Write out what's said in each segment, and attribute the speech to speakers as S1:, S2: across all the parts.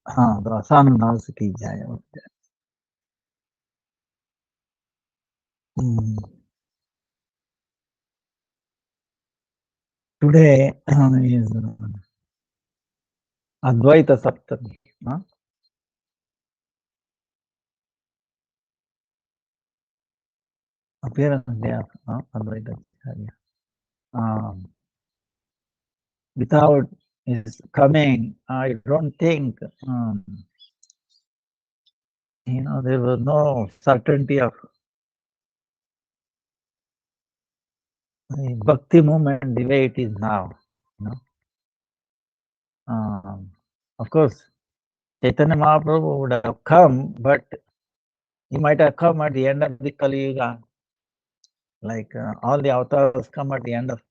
S1: the sun also ki jaya. Today is Advaita Saptami. Appearance day of Advaita Acharya. Without his coming, I don't think, there was no certainty of the bhakti movement the way it is now. Of course, Chaitanya Mahaprabhu would have come, but he might have come at the end of the Kali Yuga. Like all the avatars come at the end of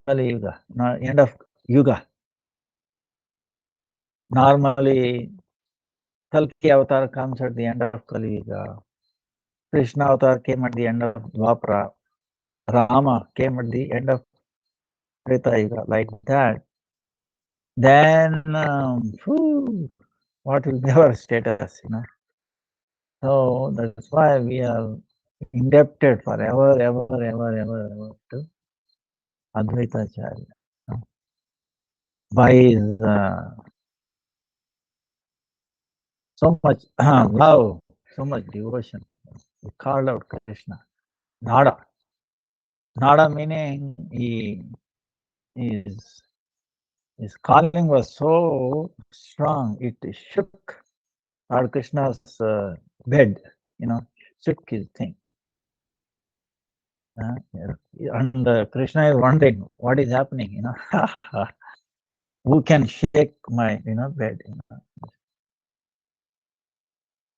S1: Kali Yuga, end of Yuga. Normally, Kalki avatar comes at the end of Kali Yuga. Krishna avatar came at the end of Dwapara. Rama came at the end of Treta Yuga, like that. Then, what will be our status, So that's why we are indebted forever, ever to Advaita Acharya. By his so much love, so much devotion, he called out Krishna. Nada. Nada meaning his calling was so strong, it shook Lord Krishna's bed, shook his thing. And Krishna is wondering what is happening, who can shake my, bed,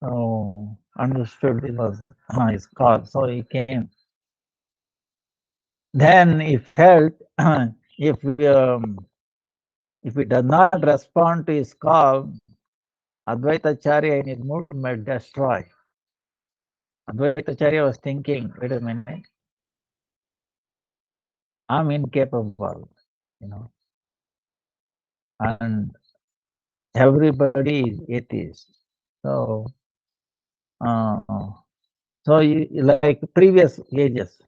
S1: So understood it was his call, so he came. Then he felt if he does not respond to his call, Advaita Acharya in his mood might destroy. Advaita Acharya was thinking, wait a minute, I'm incapable, and everybody is atheist. So, like previous ages,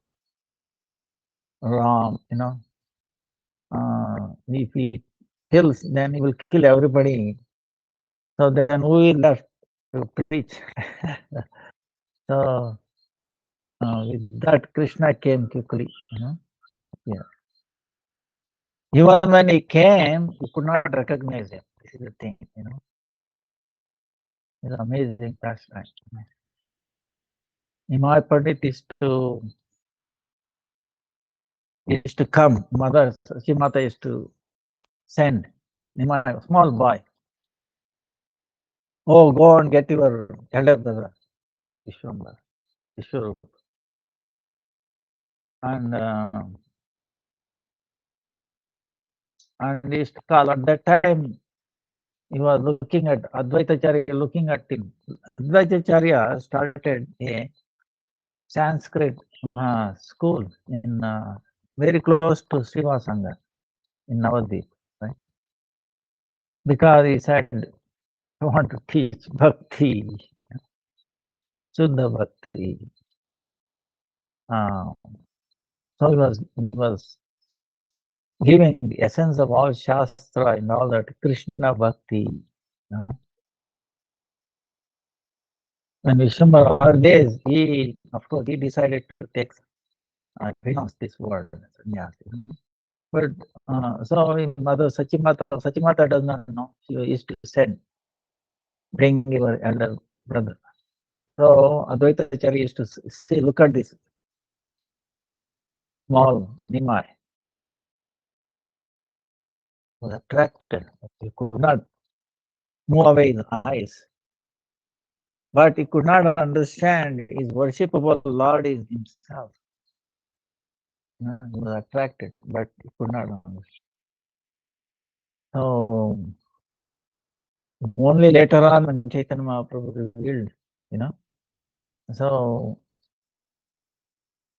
S1: if he kills, then he will kill everybody. So then who is left to preach? So with that, Krishna came quickly. Yeah. Even when he came, we could not recognize him. This is the thing, It's amazing pastime. Nimai Pandit is to come. Mother Sachimata is to send Nimai, small boy. Oh, go and get your elder brother, Vishwambara, Vishwarup. And he used to call. At that time, he was looking at Advaita Acharya, looking at him. Advaita Acharya started a Sanskrit school in very close to Srivasanga in Navadvip, right? Because he said, I want to teach bhakti, Shuddha bhakti. So he was giving the essence of all Shastra and all that Krishna bhakti. When Vishwambara our days, he decided to take renounce this world. But so Mother Sachimata does not know. She used to send, bring your elder brother. So Advaita Acharya used to say, look at this small Nimai. Was attracted. He could not move away his eyes. But he could not understand his worshipable Lord is himself. He was attracted, but he could not understand. So only later on when Chaitanya Mahaprabhu revealed, So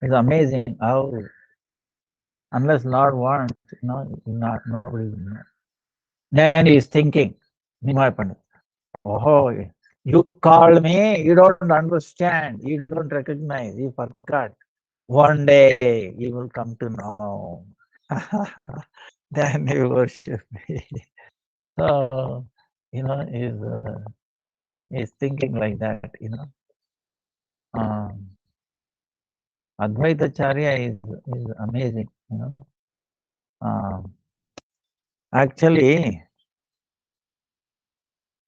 S1: it's amazing how unless Lord wants, nobody will know. Then he is thinking, Nimai Pandit. Oh, you called me, you don't understand, you don't recognize, you forgot. One day you will come to know. Then you worship me. So, is thinking like that. Advaita Charya is amazing. Um, Actually,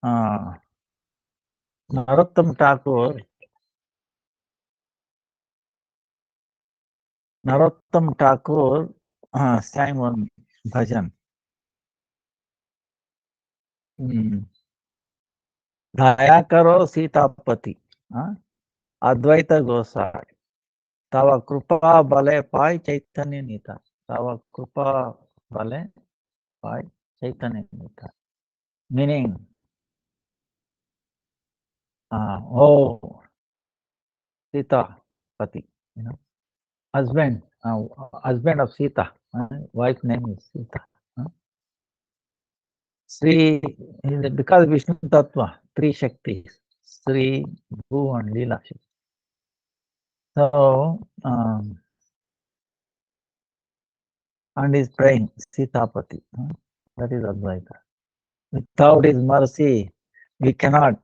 S1: Narottam Thakur, sang one bhajan. दया करो सीतापति, अद्वैत गोसाई, तव कृपा बले पाई चैतन्य नीता, तव कृपा बले पाई चैतन्य Nita. Meaning, oh Sita Pati, husband, husband of Sita, wife name is Sita. Sri, because Vishnu Tattva, three Shaktis, Sri, Bhu and Leela Shakti. So, and he's praying Sitapati. That is Advaita. Without his mercy, we cannot.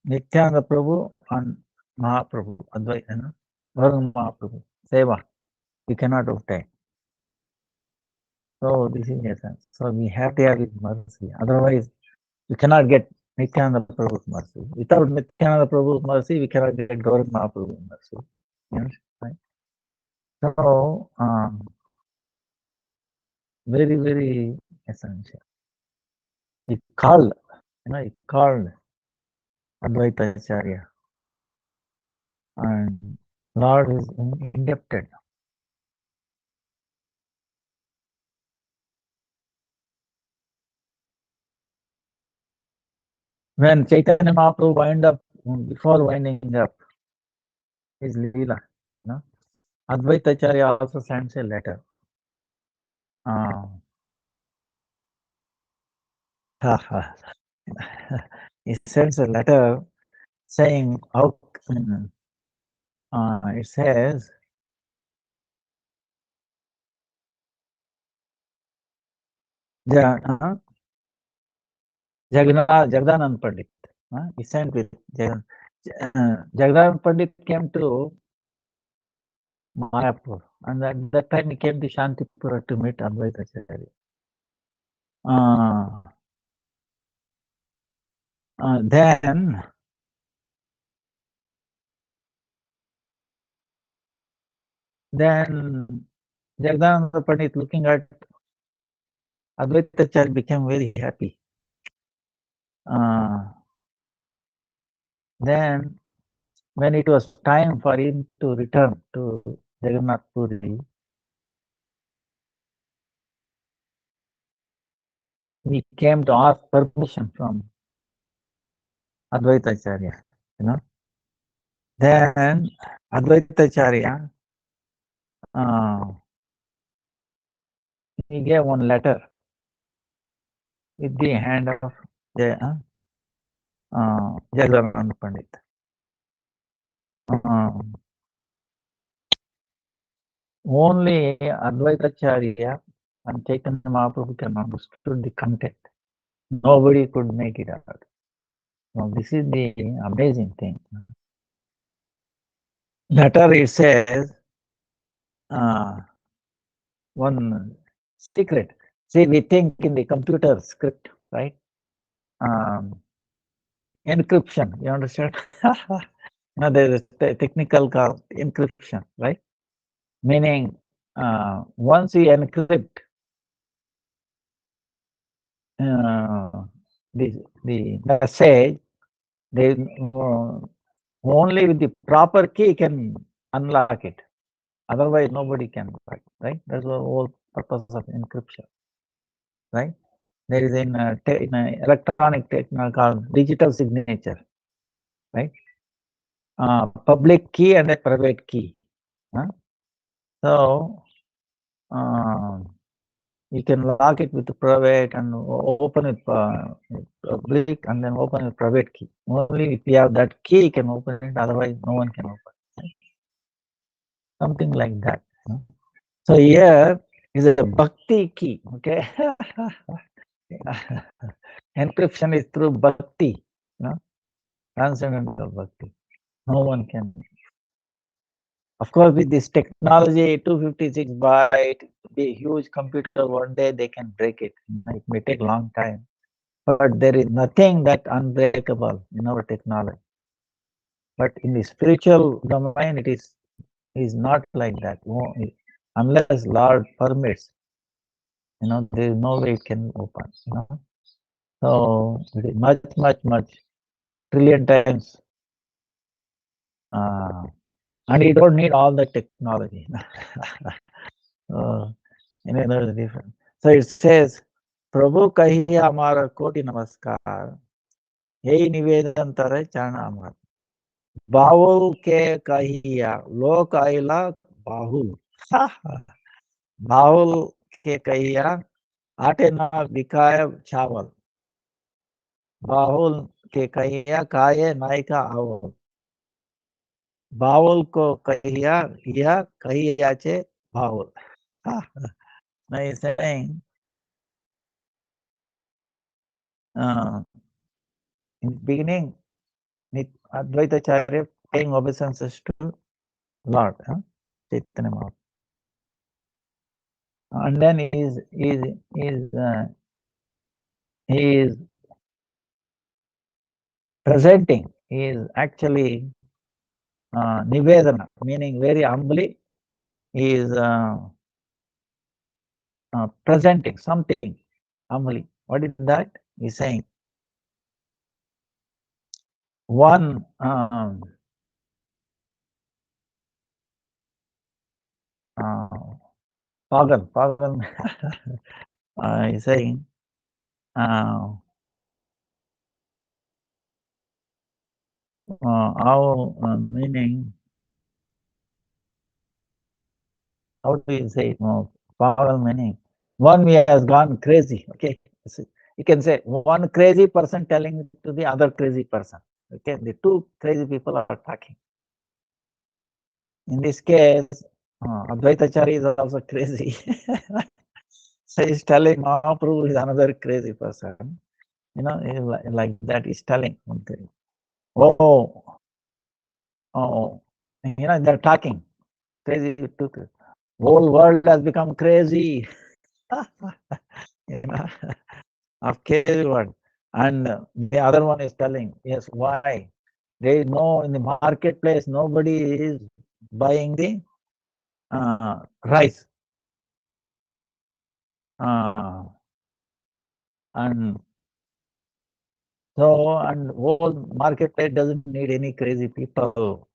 S1: Nityananda Prabhu and Mahaprabhu, Advaita, Varun Mahaprabhu, Seva, we cannot obtain. So this is essence. So we have to have his mercy. Otherwise, we cannot get Nityananda Prabhu's mercy. Without Nityananda Prabhu's mercy, we cannot get Gaurav Mahaprabhu's mercy. Right? So, very, very essential. He called Advaita Acharya, and Lord is indebted. When Chaitanya Mahaprabhu before winding up his Leela, Advaita Acharya also sends a letter. He sends a letter saying how it says Jagdanand Pandit. He sent with Jagdanand Pandit came to Mayapur, and at that time he came to Shantipura to meet Advaita Acharya. Then Jagdananda Pandit, looking at Advaita Acharya, became very happy. Then when it was time for him to return to Jagannath Puri, he came to ask permission from Advaita Acharya. Then Advaita Acharya, he gave one letter with the hand of Jagdananda Pandit. Only Advaita Acharya and Chaitanya Mahaprabhu can understood the content. Nobody could make it out. Now, this is the amazing thing. Letter, it says one secret. See, we think in the computer script, right? Encryption, you understand? There is a technical called encryption, right? Meaning, once you encrypt the message, they only with the proper key can unlock it. Otherwise, nobody can unlock it, right? That's the whole purpose of encryption, right? There is in electronic technology called digital signature, right? Public key and a private key. So, You can lock it with private and open it public and then open with private key. Only if you have that key, you can open it. Otherwise, no one can open it. Something like that. So here is a bhakti key. Okay. Encryption is through bhakti. Transcendental bhakti. No one can. Of course, with this technology, 256 byte, be a huge computer, one day they can break it. It may take a long time. But there is nothing that unbreakable in our technology. But in the spiritual domain, it is not like that. Unless Lord permits, there is no way it can open. So it is much, much, much, trillion times. And you don't need all the technology. Another different. So it says, Prabhu kahiya hamara koti namaskar. Yei nivedan tare chana amar. बाहुल के कहिया लोक आइला बाहुल बाहुल के कहिया आटे ना बिकाय चावल बाहुल के कहिया काये नायका आवल बाहुल को कहिया यह कहिया चे बाहुल. Now he's saying in the beginning Advaita Acharya paying obeisances to Lord Chaitanya Mahaprabhu. And then he is presenting, he is actually Nivedana, meaning very humbly, he is presenting something humbly. What is that? He is saying, one pagan, he is saying, meaning, how do you say it? Pagan meaning, one has gone crazy, okay? You can say one crazy person telling to the other crazy person, okay? The two crazy people are talking. In this case, Advaitacharya is also crazy. So he's telling Mahaprabhu is another crazy person. Like that he's telling. They're talking. Crazy. Whole world has become crazy. Of crazy world. And the other one is telling, yes, why? They know in the marketplace nobody is buying the rice. And whole marketplace doesn't need any crazy people.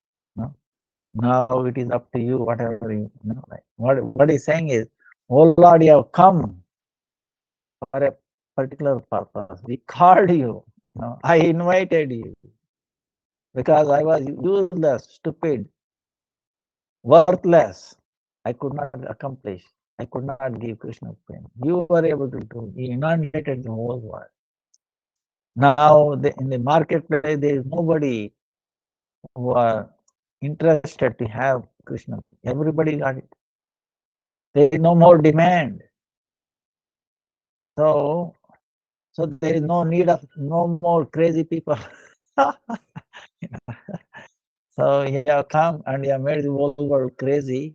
S1: Now it is up to you, whatever you know. What he's saying is, oh Lord, you have come for a particular purpose. We called you. I invited you because I was useless, stupid, worthless. I could not accomplish. I could not give Krishna pain. You were able to do. You inundated the whole world. Now in the marketplace, there is nobody who are interested to have Krishna. Everybody got it. There is no more demand. So there is no need of no more crazy people. So you have come and you have made the whole world crazy.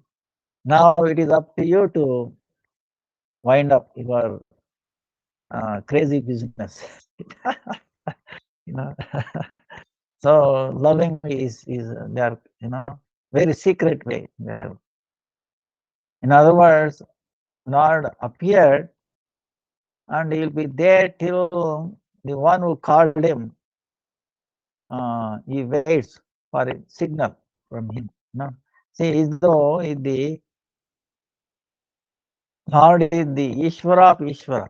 S1: Now it is up to you to wind up your crazy business. So loving is they are very secret way. In other words, Lord appeared and he'll be there till the one who called him he waits for a signal from him. See, as though the Lord is the Ishvara of Ishvara.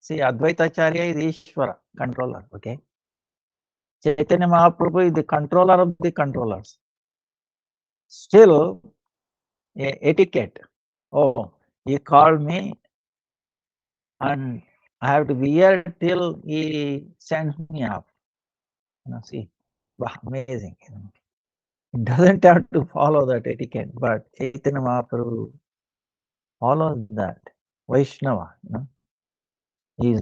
S1: See, Advaita Acharya is Ishvara, controller, okay? Chaitanya Mahaprabhu is the controller of the controllers. Still, etiquette. Oh, he called me and I have to be here till he sends me off. See, wow, amazing. It doesn't have to follow that etiquette, but Chaitanya Mahaprabhu follows that. Vaishnava, he's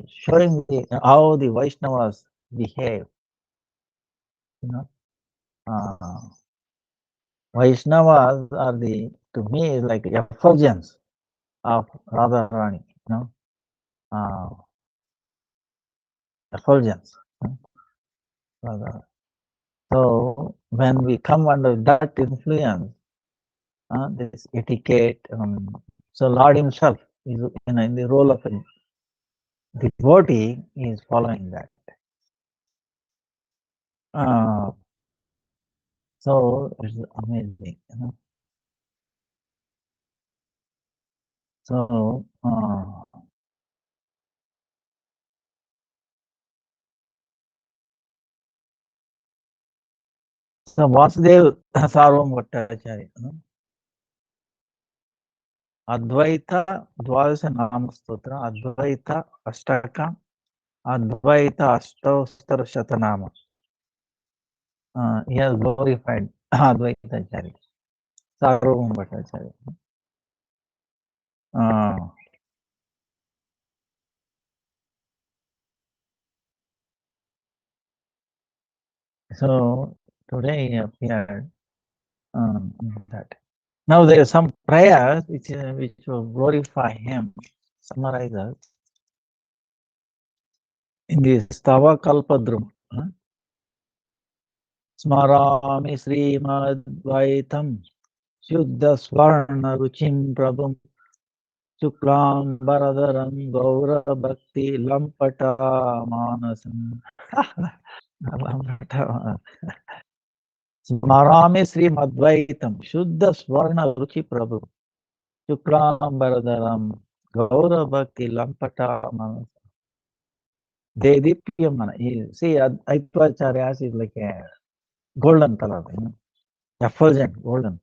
S1: showing how the Vaishnavas behave. Uh, Vaishnavas are to me, like effulgence of Radharani, uh, effulgence. So when we come under that influence, this etiquette, so Lord himself is in the role of a devotee, is following that. So it's amazing. So Vasudev Sarvam Bhattacharya, Advaita Dvadasa Nama Stotra, Advaita Ashtaka, Advaita Ashtostar Shatanama. He has glorified Advaita Acharya, Sarvam Bhattacharya. So today he appeared that. Now there are some prayers which will glorify him. Summarizes in this Stava Kalpadrum. Smarami Srimadvaitam Shuddha Swarna Ruchim Prabhum Shuklam Baradaram Gaura Bhakti Lampata Manasam. Smarami Srimadvaitam Shuddha Swarna Ruchi Prabhu Shuklam Baradaram Gaura Bhakti Lampata Manasam. Dedipyamana. See, Aitvacharyas is like a golden color, effulgent golden.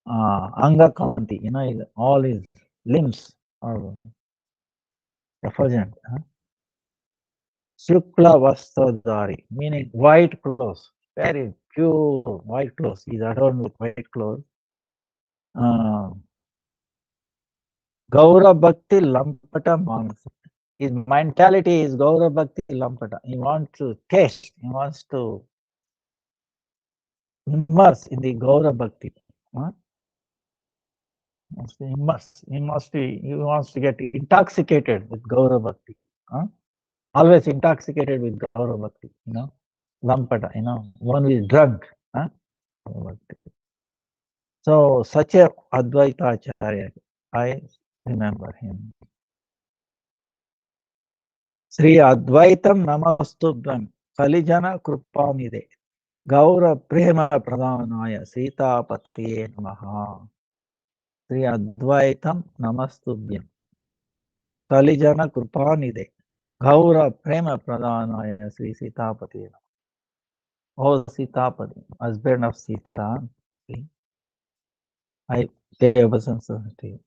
S1: Anga Kanti, all his limbs are effulgent. Shukla Vastodari, meaning white clothes, very pure white clothes. He's adorned with white clothes. Gaura Bhakti Lampata Manasa. His mentality is Gaura Bhakti Lampata. He wants to taste, he wants to immerse in the Gaura Bhakti. He wants to get intoxicated with Gaura Bhakti. Always intoxicated with Gaura Bhakti, Lampata, one who is drunk. So such a Advaita Acharya, I remember him. Sri Advaitam Namastubham Kalijana Krupamide Gaura Prema Pradhanaya Sita Patye Namaha. Sri Advaitam Namastubhyam Kalijana Krupanide Gaura Prema Pradhanaya Sri Sita Patye. Oh Sitapati, husband of Sita, I gave a sense of it.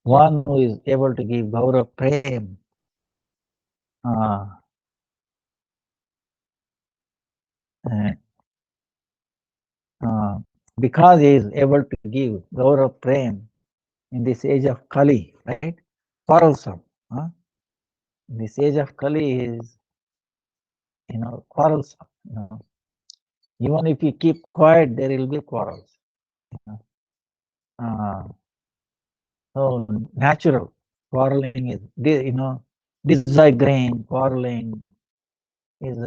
S1: One who is able to give Gaura Prem. Because he is able to give Gaura Prem in this age of Kali, right? Quarrelsome. In this age of Kali is, quarrelsome. Even if you keep quiet, there will be quarrels. So natural quarreling is, disagreeing, quarreling is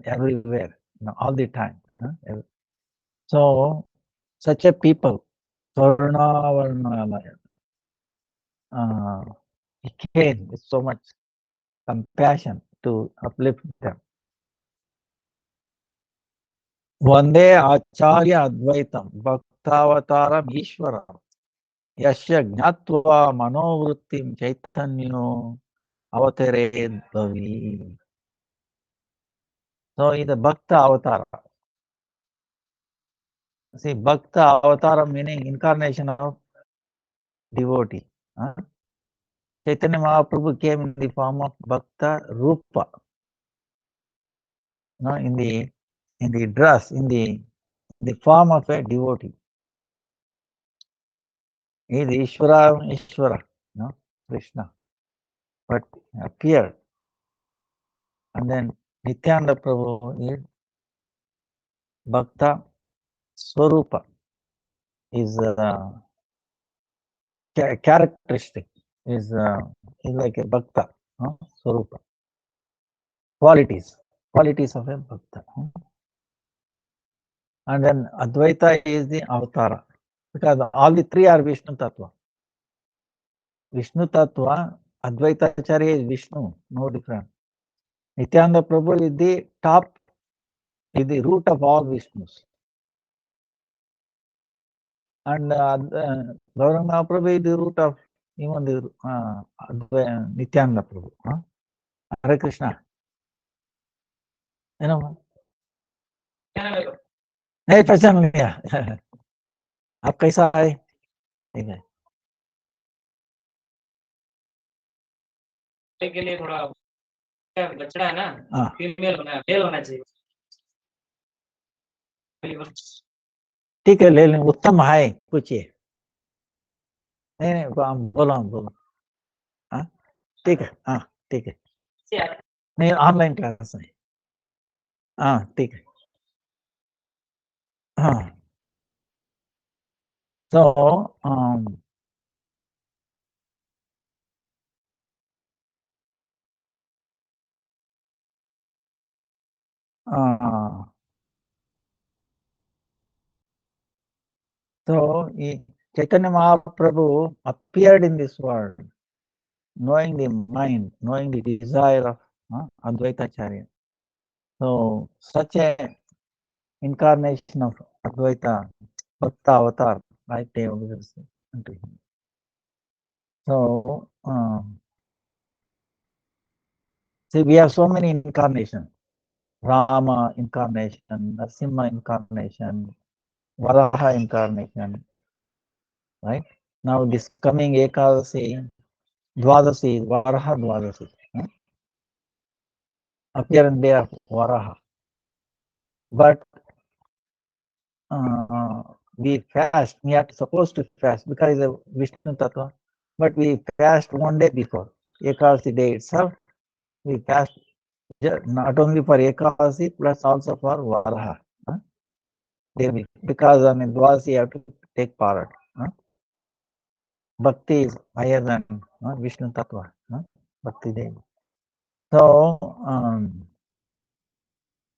S1: everywhere, all the time. So such a people, Karuna he came with so much compassion to uplift them. Vande Acharya Advaitam Bhaktavataram Ishwaram Yasya Gnatva Manovrittim Chaitanyo Avatared Bhavi. So he's a Bhakta Avatara. See, Bhakta Avatara meaning incarnation of devotee. Chaitanya Mahaprabhu came in the form of Bhakta Rupa. In the dress, in the form of a devotee. He is Ishvara, Krishna, but appeared. And then Nityananda Prabhu is Bhakta Swarupa, is characteristic, is like a Bhakta, Swarupa. Qualities of a Bhakta. And then Advaita is the Avatara, because all the three are Vishnu Tattva. Vishnu Tattva, Advaita Acharya is Vishnu, no different. Nityananda Prabhu is the top, is the root of all Vishnus. And Gauranga Mahaprabhu is the root of even the Nityananda Prabhu. Hare Krishna. नहीं पहचान लिया आप कैसा है ठीक है
S2: के लिए थोड़ा बचड़ा है ना फीमेल होना मेल होना चाहिए
S1: ठीक है ले लें उत्तम है पूछिए नहीं बोलो हाँ ठीक है हाँ ठीक है नहीं ऑनलाइन क्लास है हाँ ठीक है हाँ so so Chaitanya Mahaprabhu appeared in this world knowing the mind, knowing the desire of Advaita Acharya. So such a incarnation of Advaita Bhakta Avatar, like they always say unto him. So see, we have so many incarnations. Rama incarnation, Narasimha incarnation, Varaha incarnation, right? Now this coming Ekadasi, Dwadasi, Varaha Dwadasi, appearance day of Varaha. But we fast, we are supposed to fast because of Vishnu Tattva, but we fast one day before, Ekadasi day itself, we fast not only for Ekadasi, plus also for Varaha. Because Dwadasi you have to take part. Bhakti is higher than Vishnu Tattva, Bhakti Devi. So,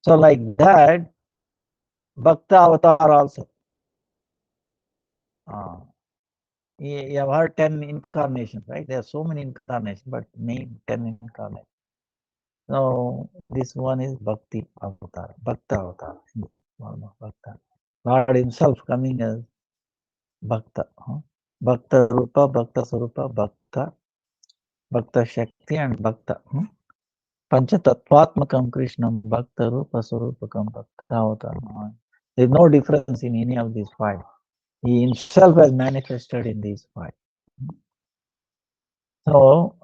S1: so like that, Bhakta Avatar also. You have heard 10 incarnations, right? There are so many incarnations, but name 10 incarnations. So this one is Bhakti Avatar, Bhakta Avatar, Bhakta. Lord himself coming as Bhakta. Bhakta Rupa, Bhakta Sarupa, Bhakta, Bhakta Shakti and Bhakta. Panchatattvatmakam Krishnam Bhakta Rupa Sarupakam Bhakta Avatar. There is no difference in any of these five. He himself has manifested in these five. So,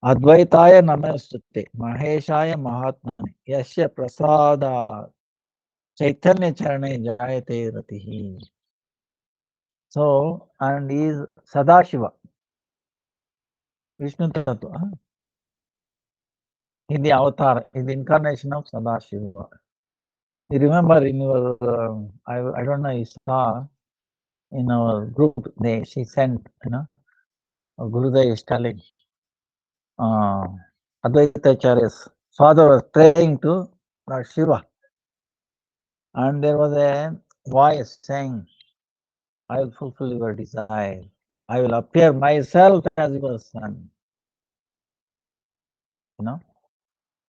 S1: Advaitaya Namastutte Maheshaya Mahatmane Yasya Prasada Chaitanya Charane Jayate Ratihi. So, and he is Sadashiva, Vishnu Tattva. In the avatar, in the incarnation of Sadashiva. You remember in your, I don't know, you saw in our group, she sent, Gurudeva is telling, Advaita Acharya's father was praying to Lord Shiva. And there was a voice saying, I will fulfill your desire. I will appear myself as your son.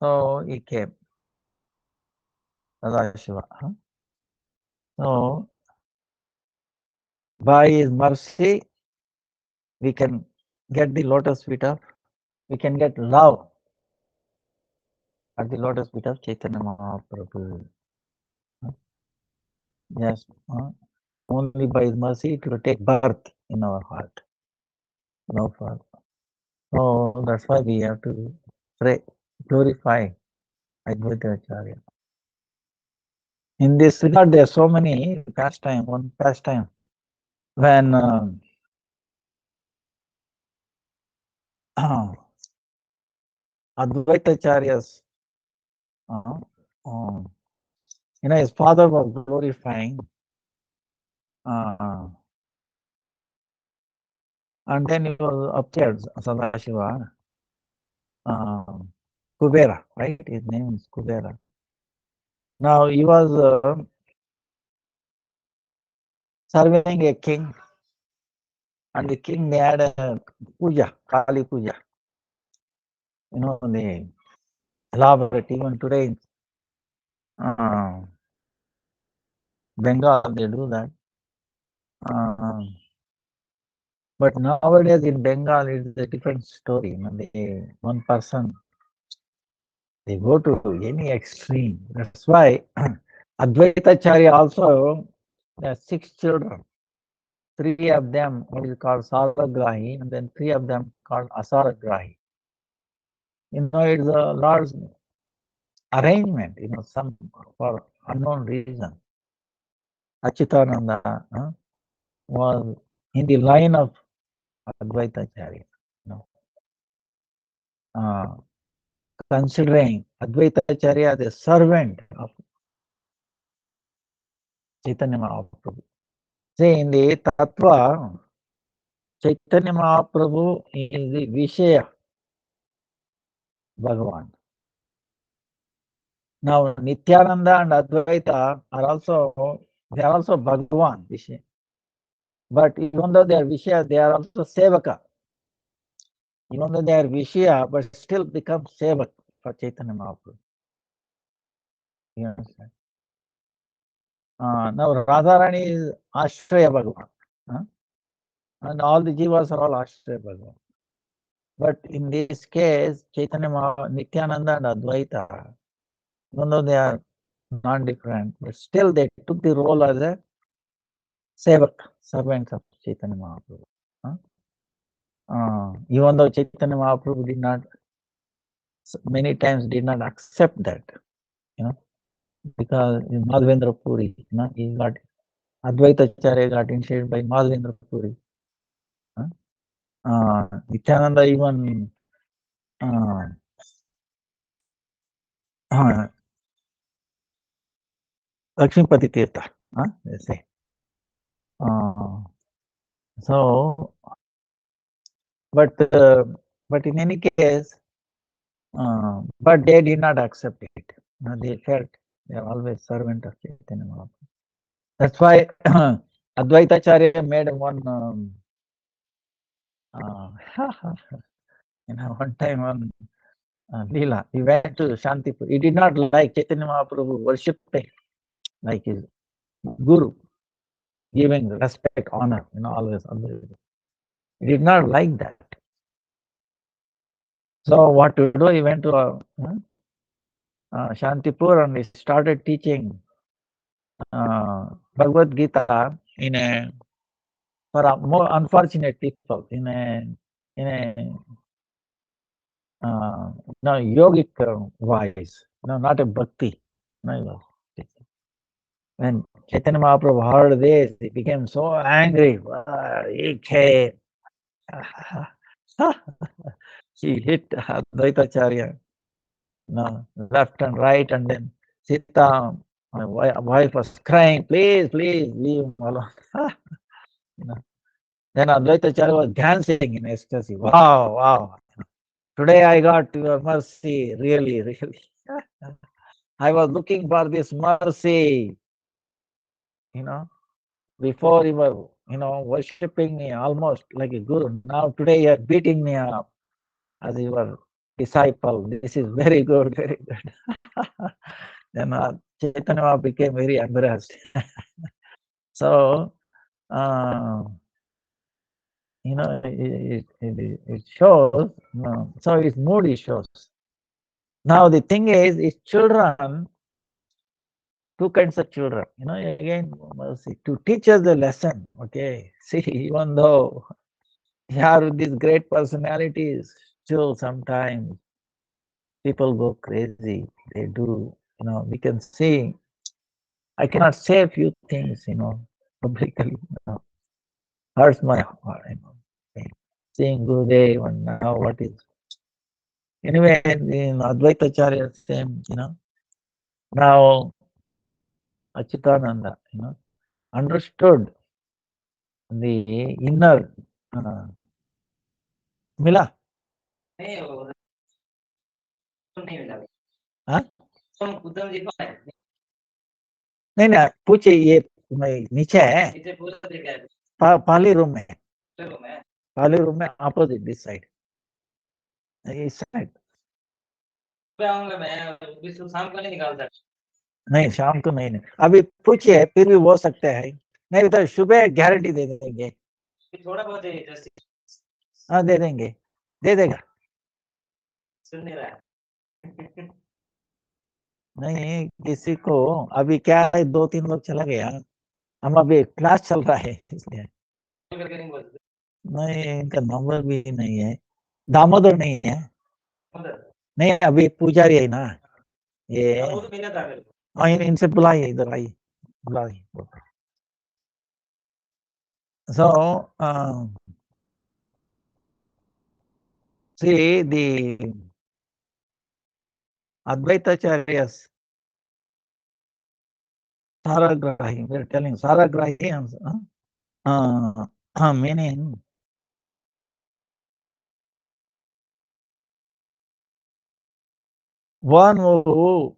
S1: So he came, Sadashiva. So by his mercy, we can get the lotus feet of, we can get love at the lotus feet of Chaitanya Mahaprabhu. Yes. only by His mercy it will take birth in our heart. No further. So that's why we have to pray, glorify Advaita Acharya. In this regard, there are so many pastime. One pastime when Advaita Acharya's, his father was glorifying, and then he was upstairs, Sadashiva, Kubera, right? His name is Kubera. Now he was serving a king, and the king, they had a puja, Kali puja. They elaborate. Even today in Bengal, they do that. But nowadays in Bengal, it's a different story. One person, they go to any extreme. That's why Advaita Acharya also has 6 children. 3 of them what is called Saragrahi, and then 3 of them called Asaragrahi. It's a large arrangement, some for unknown reason. Achitananda was in the line of Advaita Acharya. Considering Advaita Acharya the servant of Chaitanya Mahaprabhu. See, in the Tattva, Chaitanya Mahaprabhu is the Vishaya Bhagavan. Now, Nityananda and Advaita are also Bhagavan, Vishaya. But even though they are Vishaya, they are also Sevaka. Even though they are Vishaya, but still become Sevak for Chaitanya Mahaprabhu. You understand? Now, Radharani is Ashraya Bhagavan. And all the jivas are all Ashraya Bhagavan. But in this case, Chaitanya Nityananda and Advaita, even though they are non-different, but still they took the role as a sevak, servants of Chaitanya Mahaprabhu. Even though Chaitanya Mahaprabhu many times did not accept that, because in Madhavendra Puri, he got Advaita Acharya got initiated by Madhavendra Puri. Nityananda even Lakshmipati Tirtha, they say. So, but in any case, but they did not accept it. They felt they are always servant of Chaitanya Mahaprabhu. That's why Advaita Acharya made one. One time on Leela, he went to Shantipur. He did not like Chaitanya Mahaprabhu worshipping like his guru, giving respect, honor, always. He did not like that. So what to do? He went to Shantipur and he started teaching Bhagavad Gita for a more unfortunate people in a yogic voice, not a bhakti. When Chaitanya Mahaprabhu heard this, he became so angry. He came. He hit Advaita Acharya, left and right, and then Sita, my wife, was crying, please, leave him alone. Then Advaita Acharya was dancing in ecstasy. Wow. Today I got your mercy, really. I was looking for this mercy, before you were, worshipping me almost like a guru. Now today you are beating me up as your disciple. This is very good, very good. Then Chaitanya became very embarrassed. So, it shows, so his mood shows. Now the thing is, his children two kinds of children. Again, to teach us the lesson. Okay, see, even though you have these great personalities, still sometimes people go crazy. They do. We can see. I cannot say a few things. Publicly. Hurts my heart. Seeing Gurudev and now what is. Anyway, in Advaita Acharya, same. Now Achitananda, understood the inner Mila. हाँ? नहीं नहीं पूछे ये नीचे है पहले room में opposite this side इस साइड नहीं शाम को नहीं अभी पूछिए फिर भी हो सकते हैं नहीं तो सुबह गारंटी दे देंगे थोड़ा बहुत हाँ दे देंगे दे देगा सुन नहीं रहा नहीं किसी को अभी क्या है 2-3 लोग चला गया हम अभी क्लास चल रहा है इसलिए नहीं इनका नंबर भी नहीं है दामोदर नहीं है नहीं अभी पुजारी है ना ये हाँ इनसे बुलाइए इधर आइए बुलाइए so see the Advaitacharya's Saragrahi, we are telling Saragrahi meaning one who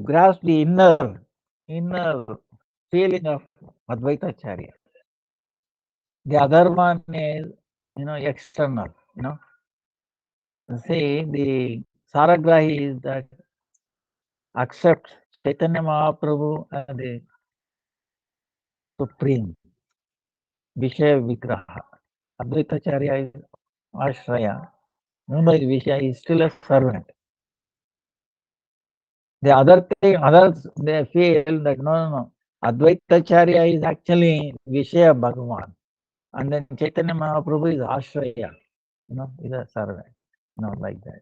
S1: grasps the inner feeling of Advaitacharya. The other one is, external, See, the Saragrahi is that accepts Chaitanya Mahaprabhu as the supreme Vishaya Vigraha. Advaitacharya is Ashraya. Remember, Vishaya is still a servant. The other thing, others, they feel that no. Advaitacharya is actually Vishaya Bhagavan. And then Chaitanya Mahaprabhu is Ashraya, is a servant, like that.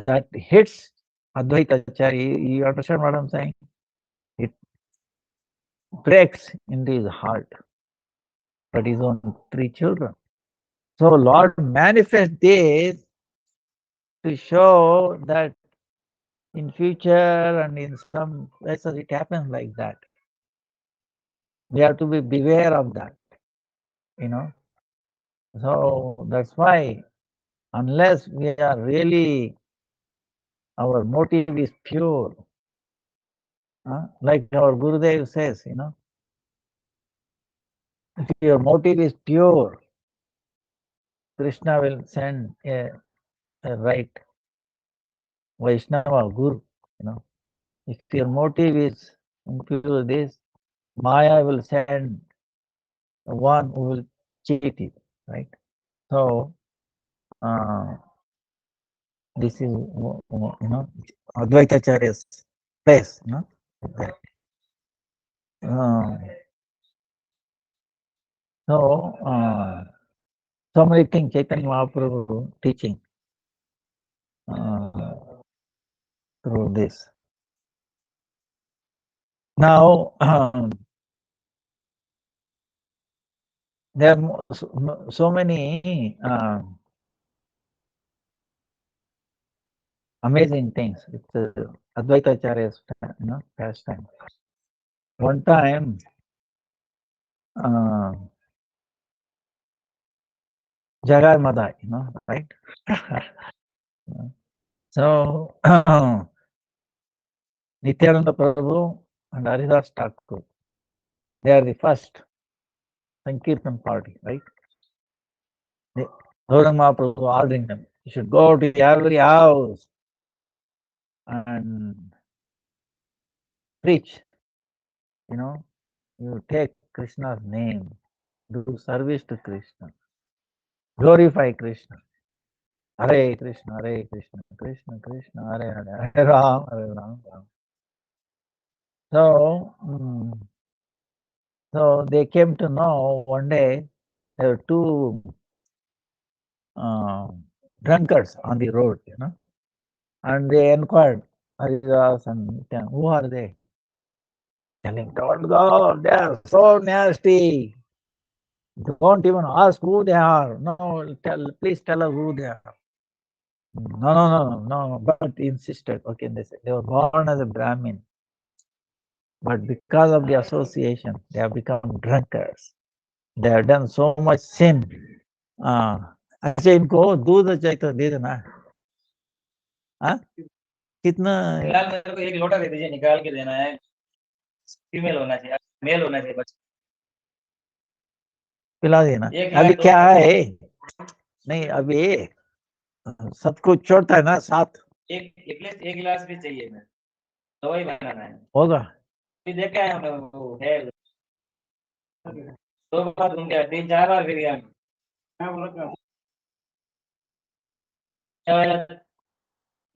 S1: That hits Advaitacharya. You understand what I'm saying? It breaks into his heart. But his own 3 children. So Lord manifests this to show that in future and in some places it happens like that. We have to be beware of that, So that's why unless we are really, our motive is pure, like our Gurudev says, if your motive is pure, Krishna will send a right Vaishnava Guru, If your motive is impure this, Maya will send one who will cheat you, right? So, this is, Advaitacharya's place, so many things Chaitanya Mahaprabhu teaching through this. Now, there are so many amazing things with Advaitacharya's pastime. One time, Jagai Madai, right? So, Nityananda Prabhu and Haridas Thakur, they are the first Sankirtan party, right? Gauranga Mahaprabhu ordering them, you should go to every house and preach, you take Krishna's name, do service to Krishna. glorify Krishna. Hare Krishna, Hare Krishna, Krishna Krishna, Hare Hare, Hare Ram, Hare Ram, Ram. So, so they came to know one day there were two drunkards on the road, and they inquired Haridas and Nityan, who are they? Telling, don't go, they are so nasty. Don't even ask who they are. No, please tell us who they are. No, but insisted. Okay, they said they were born as a Brahmin, but because of the association, they have become drunkards. They have done so much sin. अच्छा इनको दूध चाहिए दे देना हाँ कितना
S2: फिलहाल मेरे को एक लोटा दे दीजिए, निकाल के देना है। फीमेल होना चाहिए, मेल होना चाहिए बच्चा।
S1: पिला देना
S2: एक
S1: अभी
S2: गिलास
S1: क्या है नहीं अभी सब कुछ छोड़ता है ना साथ
S2: एक गिलास भी चाहिए, मैं दवाई बनाना है।
S1: होगा
S2: फिर देख के आया मैं, वो है 2 बार घूम गया, 3-4 बार फिर गया। क्या बोला क्या वाला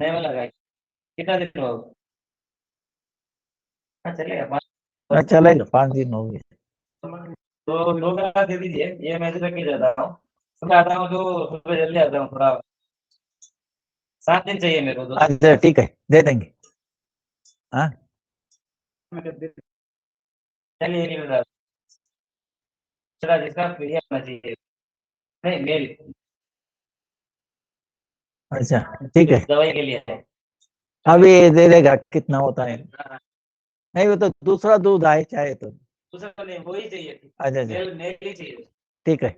S2: नहीं वाला गाय कितना दिन हो चलेगा
S1: चलेगा 5 दिन हो गए
S2: तो 2 गिलास दे दीजिए, ये मैं रख के जाता हूँ। सुबह आता हूँ तो सुबह जल्दी आता हूँ, थोड़ा 7 दिन चाहिए मेरे को।
S1: अच्छा ठीक है दे देंगे हाँ
S2: चलिए नहीं बता चला जिसका ये होना चाहिए, नहीं मेल
S1: अच्छा ठीक है
S2: दवाई के लिए है।
S1: अभी दे देगा कितना होता है नहीं वो तो दूसरा दूध आए चाहे तो
S2: दूसरा नहीं वही चाहिए,
S1: अच्छा
S2: मेल मेल ही चाहिए।
S1: ठीक है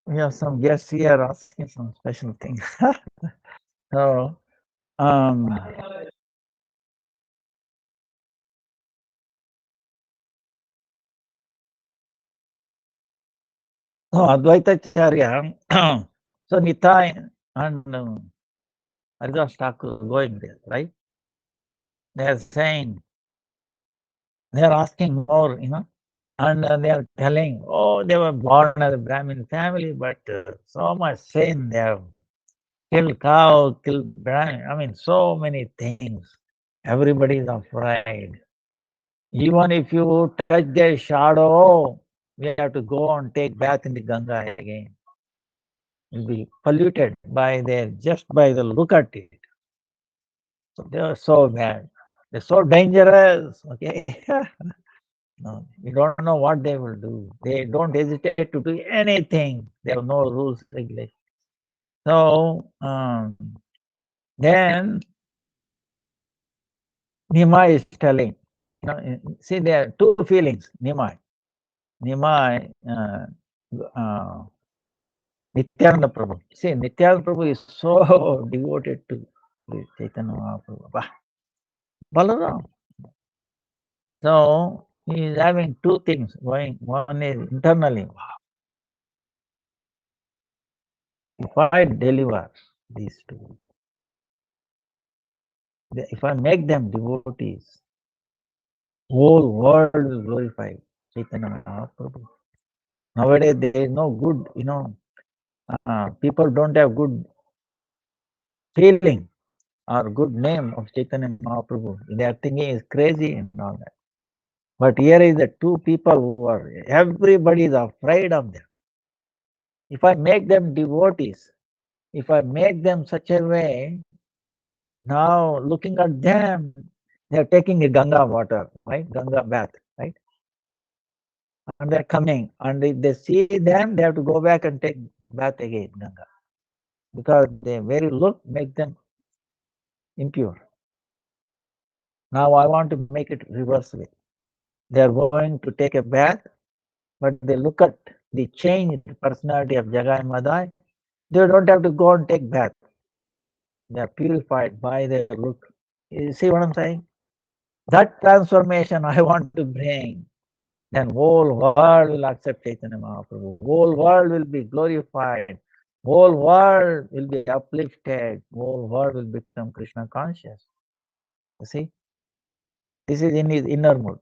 S1: we have some guests here asking some special thing so so Advaitacharya so Nitai and Haridas Thakur going there, right? They are saying, they are asking more, and they are telling, oh, they were born as a Brahmin family, but so much sin, they have killed cow, killed Brahmin, I mean, so many things. Everybody is afraid. Even if you touch their shadow, we have to go and take bath in the Ganga again. Will be polluted by their, just by the look at it. So they are so bad. They're so dangerous. Okay. No, you don't know what they will do. They don't hesitate to do anything. They have no rules, regulations. So then Nimai is telling, see there are two feelings, Nimai. Nimai, Nityananda Prabhu. See, Nityananda Prabhu is so devoted to Chaitanya Mahaprabhu. Balaram. So he is having two things going. One is internally. If I deliver these two, if I make them devotees, whole world will glorify Chaitanya Mahaprabhu. Nowadays there is no good, people don't have good feeling or good name of Chaitanya Mahaprabhu. They are thinking is crazy and all that. But here is the two people who are, everybody is afraid of them. If I make them devotees, if I make them such a way, now looking at them, they are taking a Ganga water, right? Ganga bath, right? And they're coming, and if they see them, they have to go back and take bath again, Ganga, because their very look makes them impure. Now I want to make it reverse way. They are going to take a bath, but they look at the changed personality of Jagai Madai. They don't have to go and take bath. They are purified by their look. You see what I'm saying? That transformation I want to bring. Then whole world will accept Chaitanya Mahaprabhu. Whole world will be glorified. Whole world will be uplifted. Whole world will become Krishna conscious. You see? This is in his inner mood.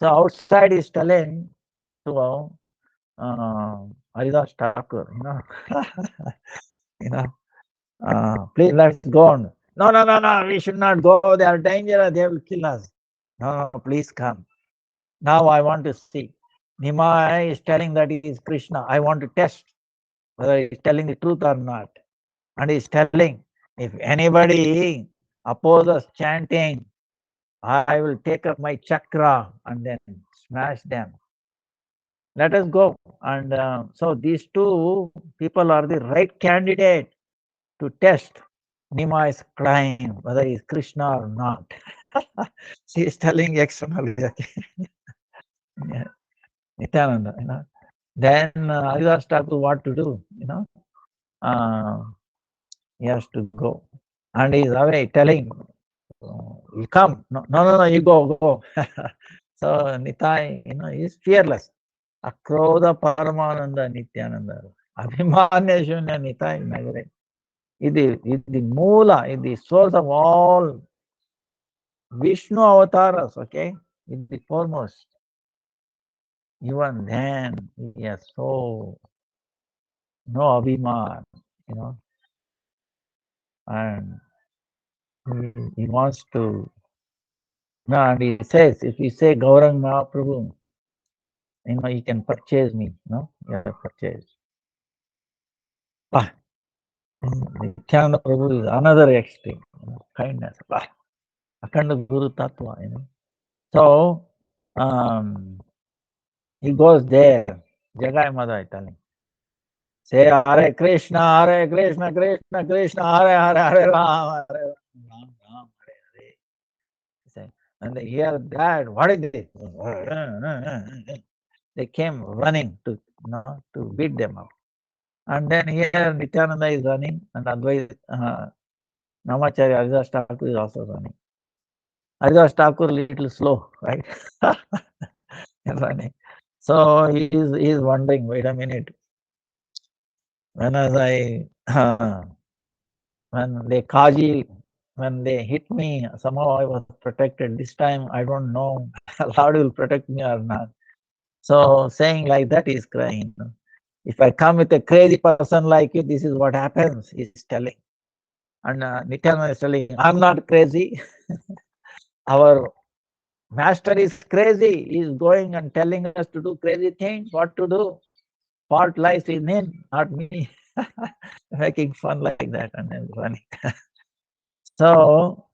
S1: So outside is telling, so Haridas Thakur, you know, please let's go on. No, no, no, no, we should not go. They are dangerous. They will kill us. No, no, please come. Now I want to see. Nimai is telling that he is Krishna. I want to test whether he is telling the truth or not. And he is telling, if anybody opposes chanting, I will take up my chakra and then smash them. Let us go. And so these two people are the right candidate to test. Nima is crying whether he is Krishna or not. She is telling externally. Yeah. Nityananda, Then Haridas Thakur what to do, he has to go. And he is away telling, you come. No, no, no, no, you go. So Nitai, he is fearless. Akrodha Paramananda Nityananda. Abhimanya Shunya Nitai Nagare. Is the Moola, is the source of all Vishnu avatars, okay? Is the foremost. Even then, yes, so no Abhiman, and he wants to. No, and he says, if you say Gaurang Mahaprabhu, you can purchase me, you have purchased. Nityananda Prabhu is another extreme, kindness. Akhanda Guru Tattva, So, he goes there, Jagai Madai telling. Say Hare Krishna, Krishna Krishna, Hare Ram, Ram, Hare. Say, and they hear that, what is this? They came running to beat them up. And then here Nityananda is running, and Advaita, Namacharya Haridas Thakur is also running. Haridas Thakur little slow, right? Running. So he is wondering, wait a minute. When they hit me, somehow I was protected. This time I don't know Lord will protect me or not. So saying like that, he's crying. If I come with a crazy person like you, this is what happens, he's telling. And Nityananda is telling, I'm not crazy. Our master is crazy. He's going and telling us to do crazy things, what to do. Fault lies in him, not me. Making fun like that and then running. So,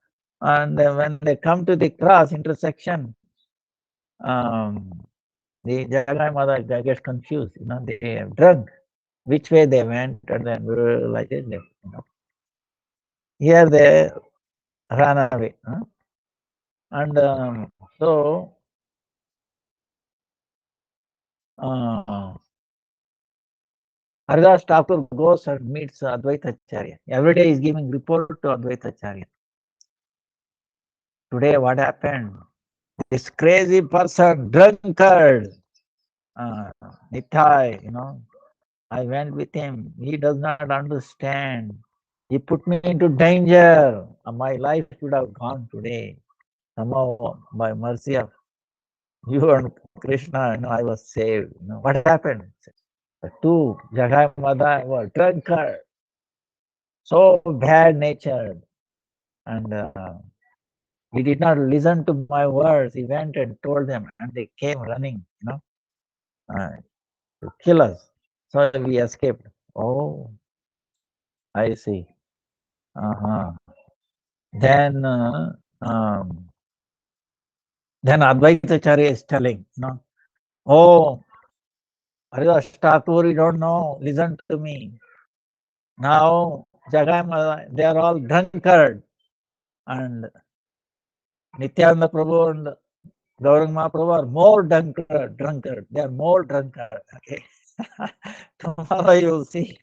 S1: and when they come to the cross intersection, the Jagai Mother gets confused. They have drunk. Which way they went, and then like this. Here they ran away. And so Haridas Thakur goes and meets Advaita Acharya. Every day he's giving report to Advaita Acharya. Today what happened? This crazy person, drunkard, Nitai, I went with him. He does not understand. He put me into danger. My life would have gone today. Somehow, by mercy of you and Krishna, I was saved. What happened? The two, Jagai Mada, were drunkard, so bad natured. And he did not listen to my words. He went and told them, and they came running, to kill us. So we escaped. Oh, I see. Then Advaita Acharya is telling, oh, Haridas Thakur, you don't know, listen to me. Now, Jagai, they are all drunkard. And Nityananda Prabhu and Gauranga Mahaprabhu are more drunkard. They are more drunkard. Okay. Tomorrow you will see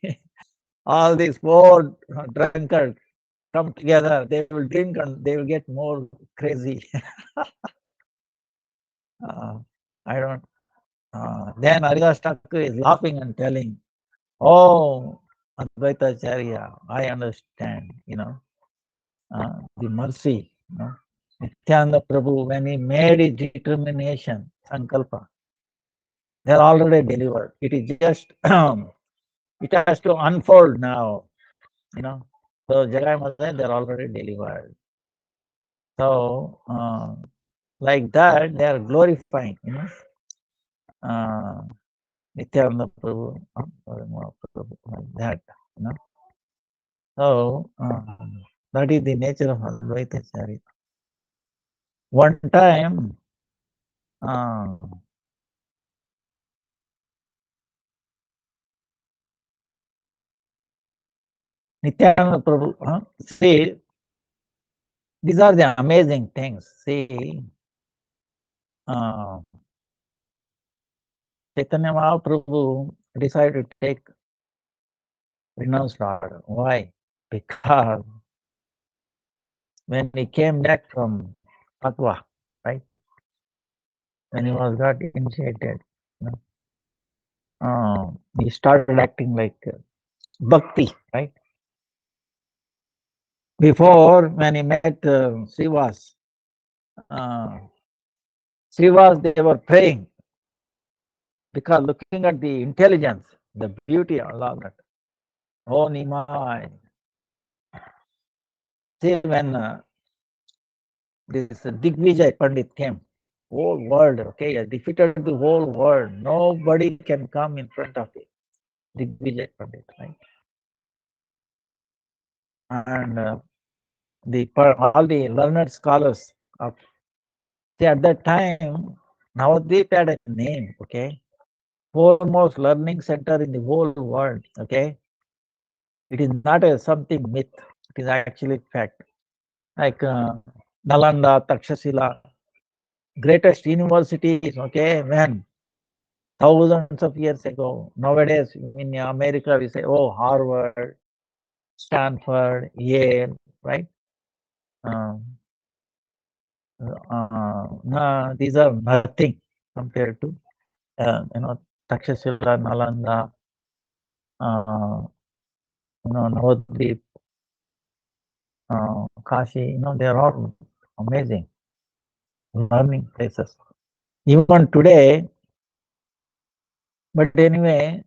S1: all these four drunkards come together. They will drink and they will get more crazy. I don't. Then Haridas Thakur is laughing and telling, oh, Advaita Acharya, I understand, the mercy, Nityananda Prabhu, when he made his determination, Sankalpa, They're already delivered. It is just it has to unfold now, you know. So Jagai Mother, they're already delivered. So like that, they are glorifying, you know. Uh, Nityananda Prabhu, Prabhu, like that, you know. So that is the nature of Advaita Charita. One time, Nityananda Prabhu, see, these are the amazing things. See, Chaitanya Mahaprabhu decided to take renounced order. Why? Because when he came back from Patwa, right? When he was got initiated, you know, he started acting like bhakti, right? Before, when he met Srivas, Srivas, they were praying because looking at the intelligence, the beauty of all that. Oh, Nimai. See, when this Digvijay Pandit came, whole world, okay, defeated the whole world. Nobody can come in front of it. Digvijay Pandit, right? And all the learned scholars of, see, at that time, Navadvip had a name, okay? Foremost learning center in the whole world, okay? It is not a something myth, it is actually fact. Like Nalanda, Takshashila, greatest universities, okay, when thousands of years ago. Nowadays, in America, we say, oh, Harvard, Stanford, Yale, right? No, these are nothing compared to, Takshashila, Nalanda, Navadvip, Kashi, they're all amazing learning places. Even today, but anyway,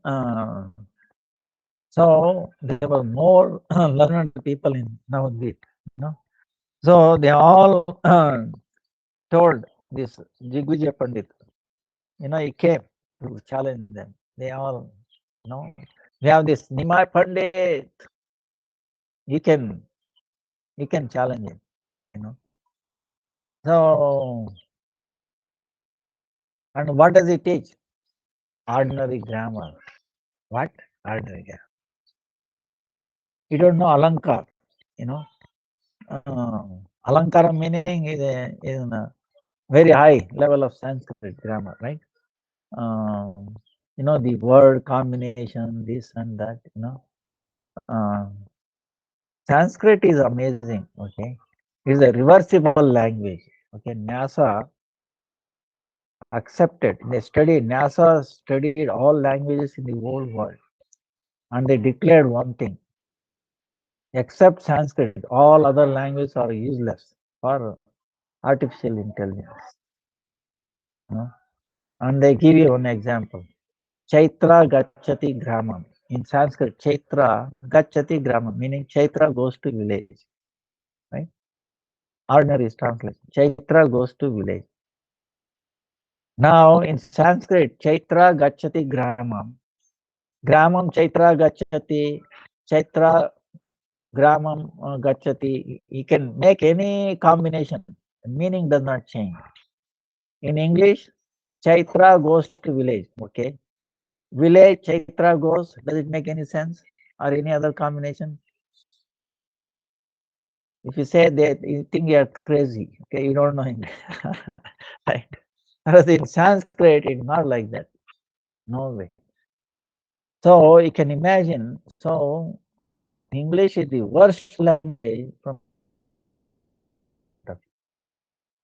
S1: so there were more learned people in Navadvip, So they all told this Jigvijay Pandit, he came to challenge them. They all, we have this Nimai Pandit, he can challenge him, So, and what does he teach? Ordinary grammar. What? Ordinary grammar. You don't know Alankar, Alankara meaning is a very high level of Sanskrit grammar, right? The word combination, this and that, Sanskrit is amazing, okay? It's a reversible language, okay? NASA accepted, NASA studied all languages in the whole world, and they declared one thing, except Sanskrit, all other languages are useless for artificial intelligence. And they give you one example. Chaitra gachati gramam. In Sanskrit, Chaitra gachati gramam, meaning Chaitra goes to village. Right? Ordinary is translation. Chaitra goes to village. Now in Sanskrit, Chaitra gachati gramam. Gramam Chaitra gachati. Chaitra gramam gachati. You can make any combination. The meaning does not change. In English, Chaitra goes to village. Okay. Village, Chaitra goes. Does it make any sense? Or any other combination? If you say that, you think you are crazy. Okay, you don't know English. Right? Whereas in Sanskrit, it's not like that. No way. So you can imagine. So English is the worst language from,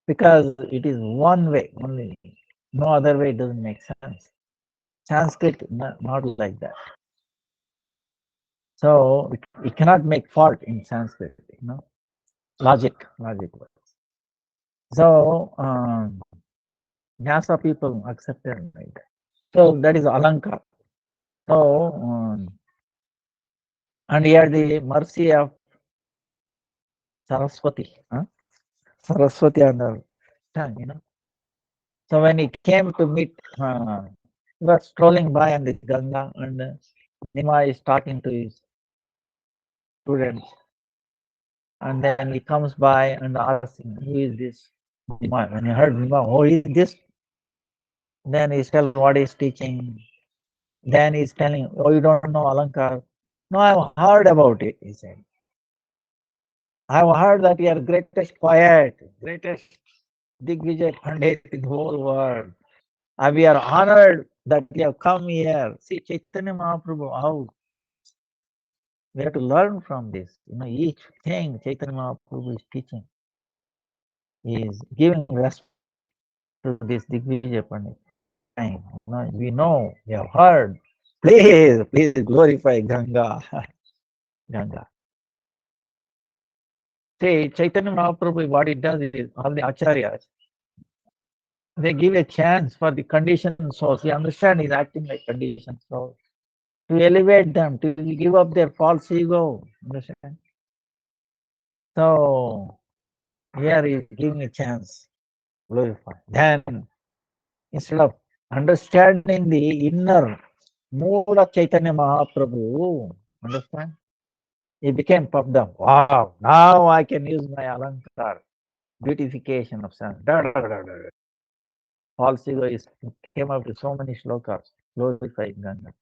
S1: because it is one way only. No other way doesn't make sense. Sanskrit not like that. So it cannot make fault in Sanskrit. Logic works. So NASA people accepted like that. So that is Alankar. So, and he had the mercy of Saraswati. Saraswati on the tongue. So when he came to meet, he was strolling by on the Ganga, and Nima is talking to his students. And then he comes by and asks him, who is this Nima? When he heard Nima, who is this? Then he's telling what he's teaching. Then he's telling, oh, you don't know Alankar? No, I've heard about it, he said. I've heard that you are greatest poet, greatest Digvijay Pandit in the whole world. And we are honored that you have come here. See Chaitanya Mahaprabhu, how we have to learn from this. Each thing Chaitanya Mahaprabhu is teaching is giving respect to this Digvijay Pandit. We know, we have heard. Please glorify Ganga. Ganga. See, Chaitanya Mahaprabhu, what it does is all the acharyas, they give a chance for the conditioned souls. You understand, he's acting like conditioned souls. To elevate them, to give up their false ego. Understand? So here he is giving a chance. Glorify. Then instead of understanding the inner mood of Chaitanya Mahaprabhu, understand? He became puffed up. Wow, now I can use my alankar, beautification of sun. False ego is came up with so many shlokas glorifying Ganga.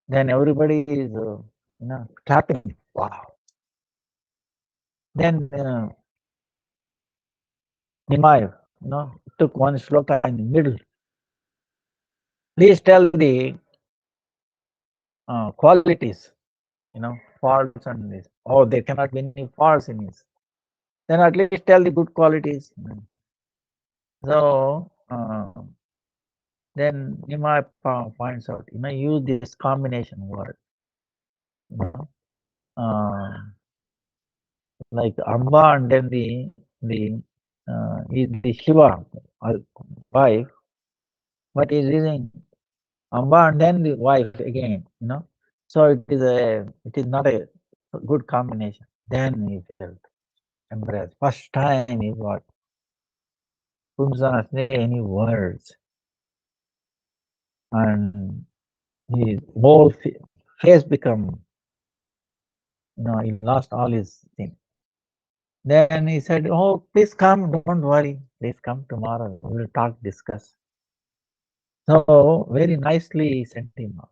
S1: Then everybody is clapping. Wow. Then Nimai, took one shloka in the middle. Please tell the qualities, faults and this. Oh, there cannot be any faults in this. Then at least tell the good qualities. So then Nimai points out, use this combination word. Like Amba and then the Shiva wife, but he's using Amba and then the wife again, So it is not a good combination. Then he felt embarrassed. First time he got couldn't say any words, and his whole face become, he lost all his thing. Then he said, "Oh, please come, don't worry, please come tomorrow. We will talk, discuss." So very nicely he sent him off.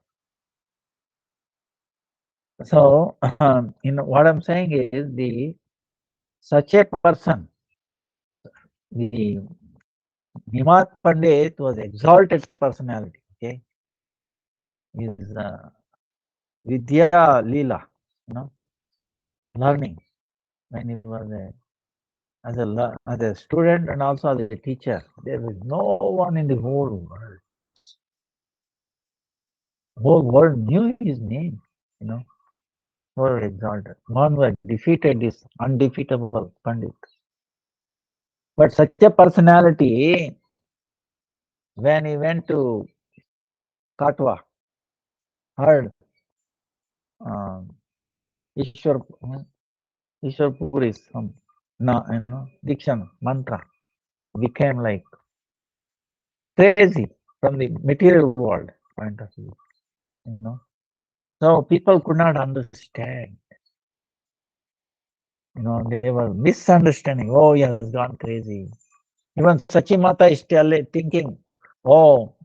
S1: So what I'm saying is such a person, the Nimat Pandit was exalted personality. Okay, his Vidya Leela, learning when he was as a student and also as a teacher. There was no one in the whole world. The whole world knew his name. Were exalted. One who defeated this undefeatable Pandit. But such a personality, when he went to Katwa, heard Ishwar, Ishwar Puri's diction, mantra, became like crazy from the material world point of view. So people could not understand. They were misunderstanding. Oh, he has gone crazy. Even Sachimata is thinking, oh,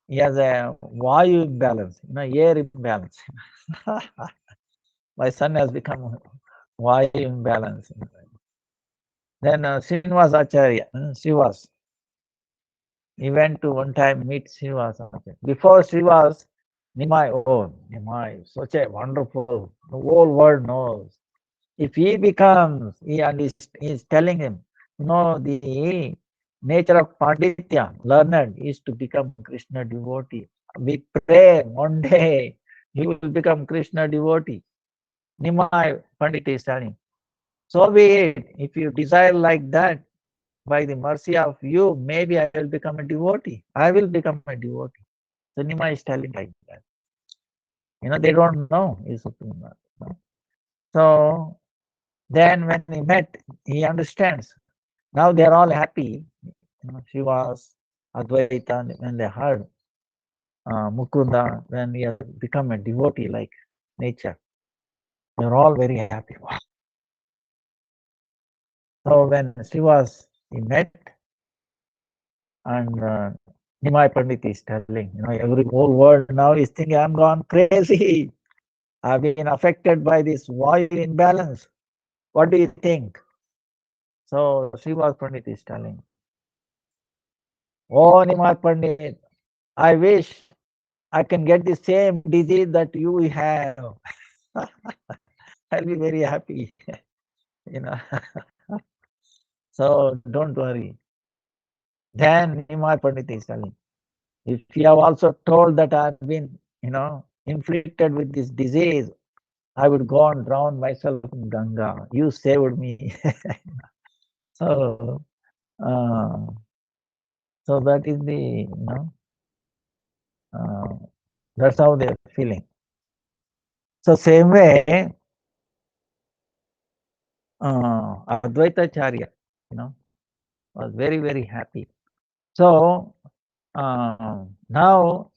S1: he has a Vayu imbalance, air imbalance. My son has become Vayu imbalance. Then Srinivas Acharya, Srivas, he went to one time meet Srivas Acharya. Before Srivas, Nimai, such a wonderful, the whole world knows. If he becomes, and he's telling him, the nature of Panditya, learned, is to become Krishna devotee. We pray one day he will become Krishna devotee. Nimai Pandit is telling. So be it. If you desire like that, by the mercy of you, maybe I will become a devotee. I will become a devotee. So Nima is telling like that. They don't know is Supreme Lord. So then when he met, he understands. Now they are all happy. She was Advaita when they heard Mukunda, when he has become a devotee like nature. They are all very happy. So when he met, and Nimai Pandit is telling, every whole world now is thinking I'm gone crazy. I've been affected by this Vayu imbalance. What do you think? So Srivas Pandit is telling, oh Nimai Pandit, I wish I can get the same disease that you have. I'll be very happy. you know. So don't worry. Then Nimai Pandit is telling, if you have also told that I've been, inflicted with this disease, I would go and drown myself in Ganga. You saved me. so, uh, so that is the, that's how they're feeling. So same way, Advaita Charya, was very, very happy. So now,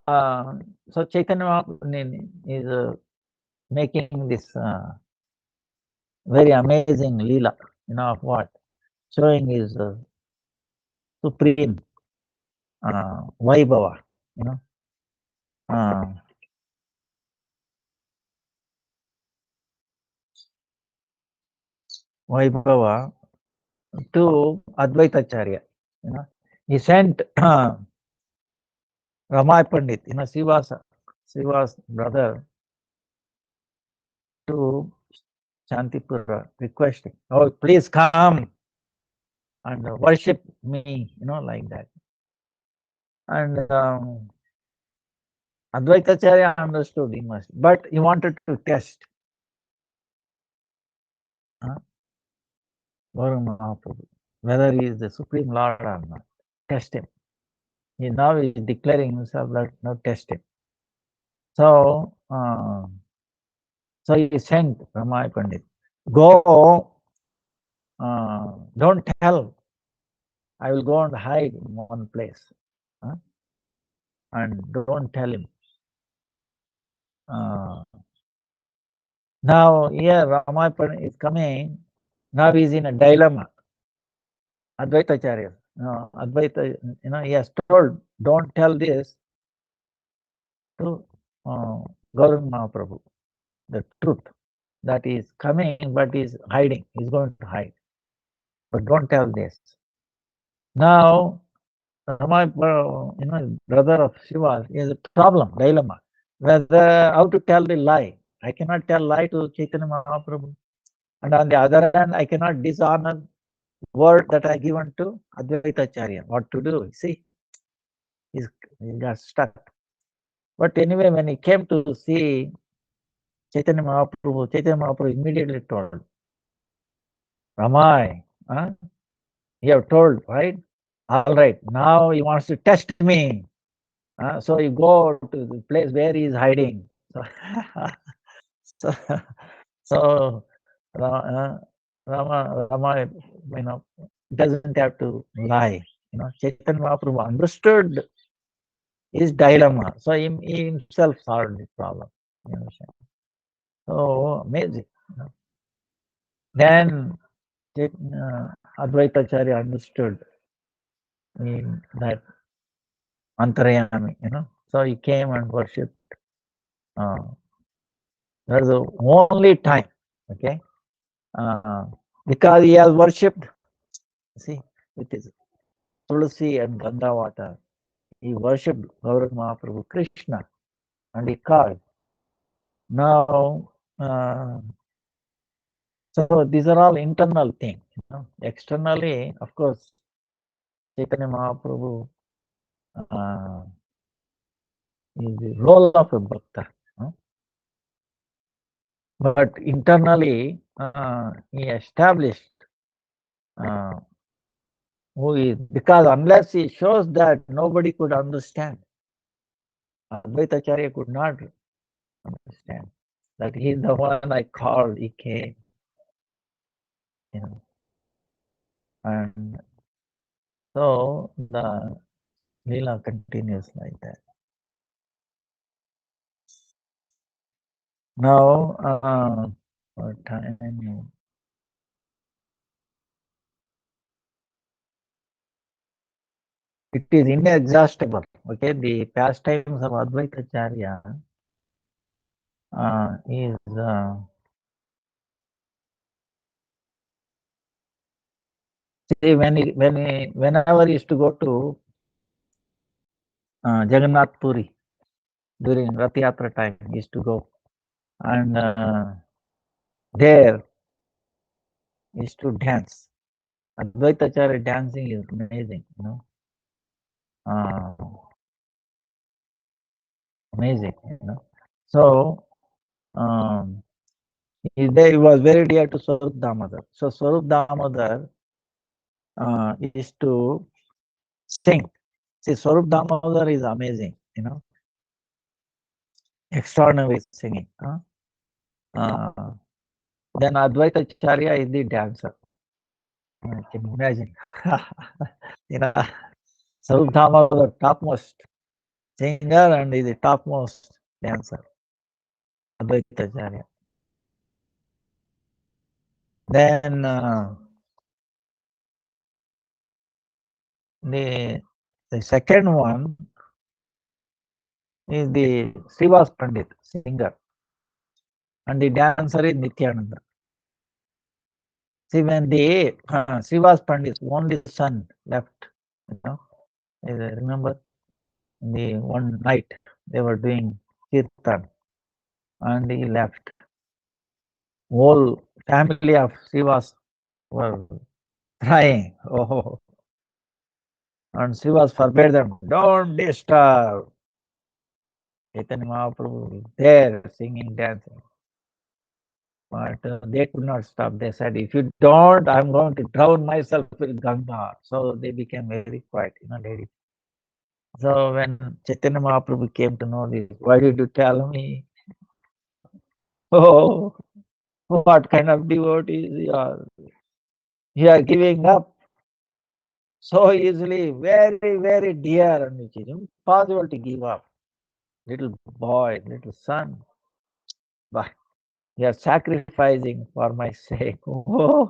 S1: so Chaitanya Mahaprabhu is making this very amazing lila, of what? Showing his supreme Vaibhava, uh, Vaibhava to Advaitacharya. He sent Ramay Pandit, Shiva's brother, to Shantipura requesting, oh, please come and worship me, like that. And Advaitacharya understood he must, but he wanted to test Guru Mahaprabhu, whether he is the Supreme Lord or not. Test him. He now is declaring himself that now test him. So, so he sent Ramay Pandit, go, don't tell, I will go and hide in one place, and don't tell him. Now here Ramay Pandit is coming, now he is in a dilemma. Advaita Acharya, Advaita, he has told, don't tell this to Gauranga Mahaprabhu, the truth that is coming, but is hiding, is going to hide. But don't tell this. Now, my brother of Shiva is a problem, dilemma. Whether how to tell the lie. I cannot tell lie to Chaitanya Mahaprabhu. And on the other hand, I cannot dishonor word that I given to Advaita Acharya. What to do? See, he got stuck. But anyway, when he came to see Chaitanya Mahaprabhu immediately told, Ramai, you have told, right? All right, now he wants to test me. So you go to the place where he is hiding. So, so Rama, doesn't have to lie. Chaitanya Mahaprabhu understood his dilemma, so he himself solved the problem. So amazing. Then Advaita Acharya understood that Antarayami, So he came and worshipped. That's the only time, okay? Because he has worshipped, see, with his Tulsi and Ganga water, he worshipped Gauranga Mahaprabhu Krishna, and he called. Now, so these are all internal things. Externally, of course, Chaitanya Mahaprabhu is the role of a bhakta. But internally, he established who is, because unless he shows that, nobody could understand. Advaita Acharya could not understand that he is the one I called, he came, you know. And so the Leela continues like that. Now, what time? It is inexhaustible. Okay, the pastimes of Advaita Acharya is see, whenever he used to go to Jagannath Puri during Rath Yatra time, he used to go, and there he used to dance. Advaita Acharya dancing is amazing, you know, amazing, you know. So he was very dear to Swarup Damodar. So Swarup Damodar is to sing. See, Swarup Damodar is amazing, you know, extraordinary singing. Then Advaita Acharya is the dancer. I can imagine. You know, Swarup Damodar, topmost singer and is the topmost dancer. Advaita Acharya. Then the second one is the Srivas Pandit, singer, and the dancer is Nityananda. See, when the Srivas Pandit's only son left, you know, I remember the one night they were doing kirtan, and he left. Whole family of Srivas were crying. Oh, and Srivas forbade them, don't disturb. Chaitanya Mahaprabhu is there singing, dancing. But they could not stop. They said, if you don't, I'm going to drown myself in Ganga. So they became very quiet, you know, ladies. So when Chaitanya Mahaprabhu came to know this, why did you tell me? Oh, what kind of devotees you are? You are giving up so easily, very, very dear, and it is impossible to give up. Little boy, little son, but you are sacrificing for my sake. Oh,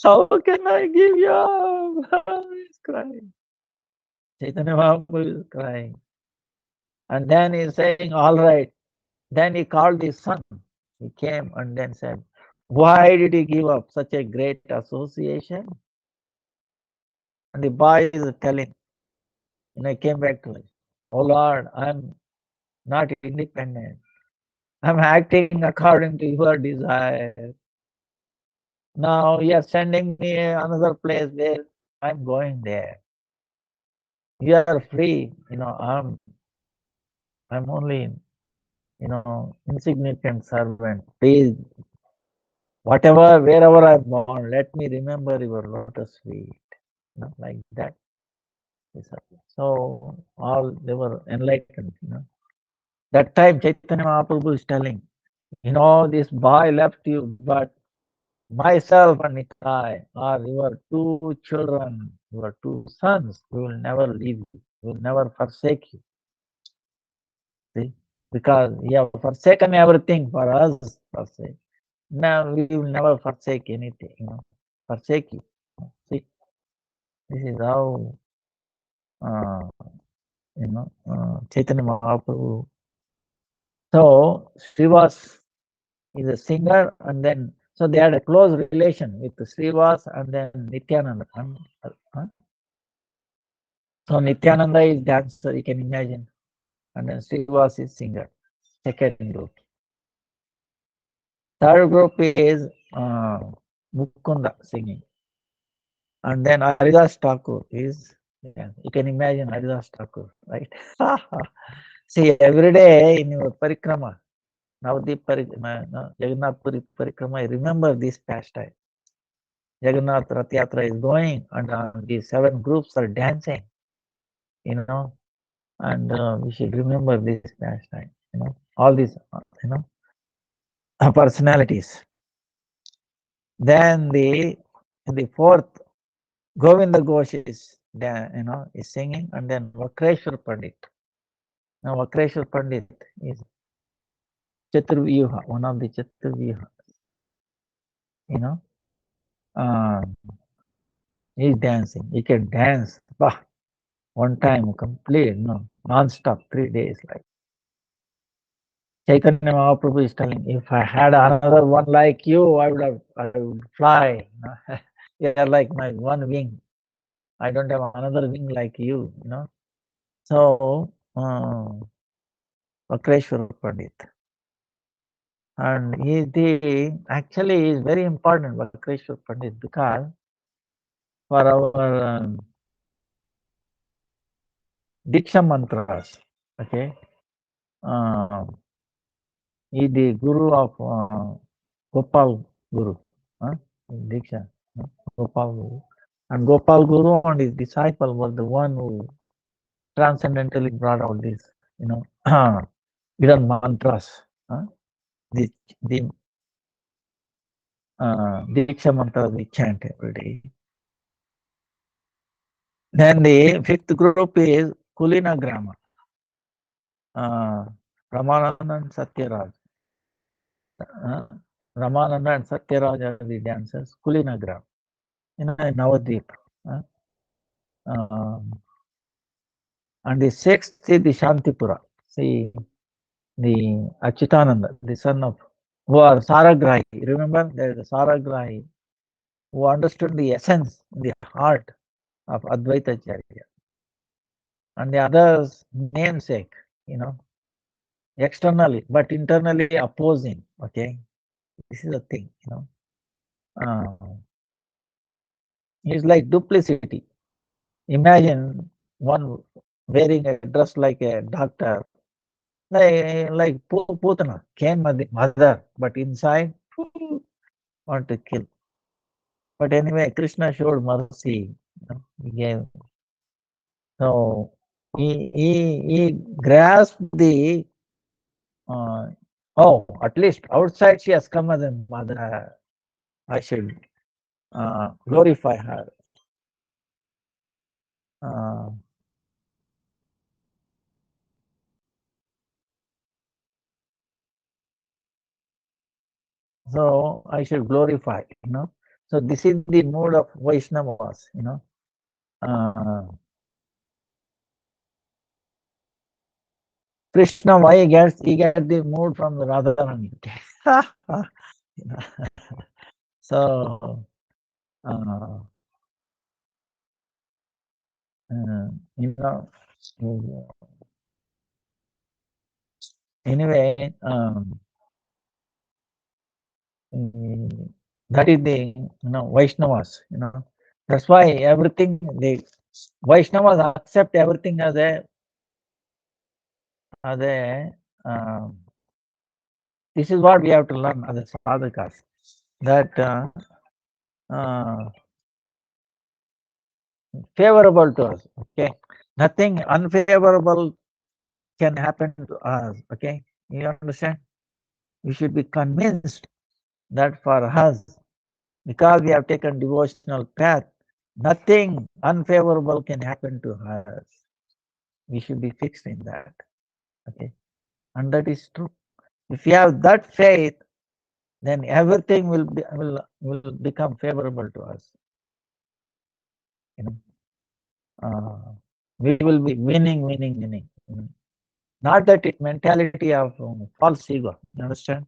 S1: how can I give you up? He's crying. Chaitanya Mahaprabhu is crying. And then he's saying, all right. Then he called his son. He came and then said, why did you give up such a great association? And the boy is telling, and I came back to it. Oh Lord, I'm not independent. I'm acting according to your desire. Now you are sending me another place where I'm going there. You are free. You know, I'm only, you know, insignificant servant. Please, whatever, wherever I'm born, let me remember your lotus feet. You know, like that. So all they were enlightened, you know. That time Chaitanya Mahaprabhu is telling, you know, this boy left you, but myself and Nitai are your two children, your two sons. We will never leave you. We will never forsake you. See? Because you have forsaken everything for us, forsake. Now we will never forsake anything, you know, forsake you. See, this is how Chaitanya Mahaprabhu. So Srivas is a singer, and then so they had a close relation with Srivas and then Nityananda. So Nityananda is dancer, you can imagine, and then Srivas is singer. Second group. Third group is Mukunda singing, and then Haridas Thakur is. Yeah, you can imagine Haridas Thakur, right? See, every day in your parikrama, Navdeep Parikrama, Jagannath Puri Parikrama, I remember this pastime. Jagannath Rath Yatra is going, and these 7 groups are dancing, you know, and we should remember this pastime, all these, personalities. Then the fourth, Govinda Ghosh is, is singing, and then Vakreshwar Pandit. Now Vakreshwar Pandit is Chaturvyuha, one of the Chaturvyuha, you know. Uh, he's dancing. He can dance. Bah, one time complete, non-stop, 3 days. Like Chaitanya Mahaprabhu is telling, if I had another one like you, I would fly. You are like my one wing. I don't have another wing like you, So, Vakreshwar Pandit. And actually is very important, Vakreshwar Pandit, because for our Diksha mantras, okay, he the guru of Gopal Guru, Diksha, Gopal Guru. And Gopal Guru and his disciple were the one who transcendentally brought out this, hidden mantras, the, the Diksha mantra we chant every day. Then the fifth group is Kulina Grama. Ramananda and Satyaraj. Ramananda and Satyaraj are the dancers. Kulina Grama. In Navadvip. And the sixth is the Shantipura. See, the Achyutananda, the son of, who are Saragrahi. Remember, there is a Saragrahi who understood the essence, the heart of Advaita Acharya. And the others, namesake, externally, but internally opposing. Okay, this is the thing, It's like duplicity. Imagine one wearing a dress like a doctor, like Putana, came mother, but inside want to kill. But anyway, Krishna showed mercy. He gave. So he grasped the. At least outside she has come as a mother. I should glorify her. So I should glorify, So this is the mood of Vaishnavas, Krishna, why he gets the mood from the Radharani. So, anyway, that is the Vaishnavas. That's why everything the Vaishnavas accept everything as a this is what we have to learn as a sadhakas, that favorable to us. Okay, nothing unfavorable can happen to us. Okay, you understand? We should be convinced that for us, because we have taken devotional path, nothing unfavorable can happen to us. We should be fixed in that. Okay, and that is true. If you have that faith, then everything will become favorable to us. We will be winning. Not that mentality of false ego. You understand?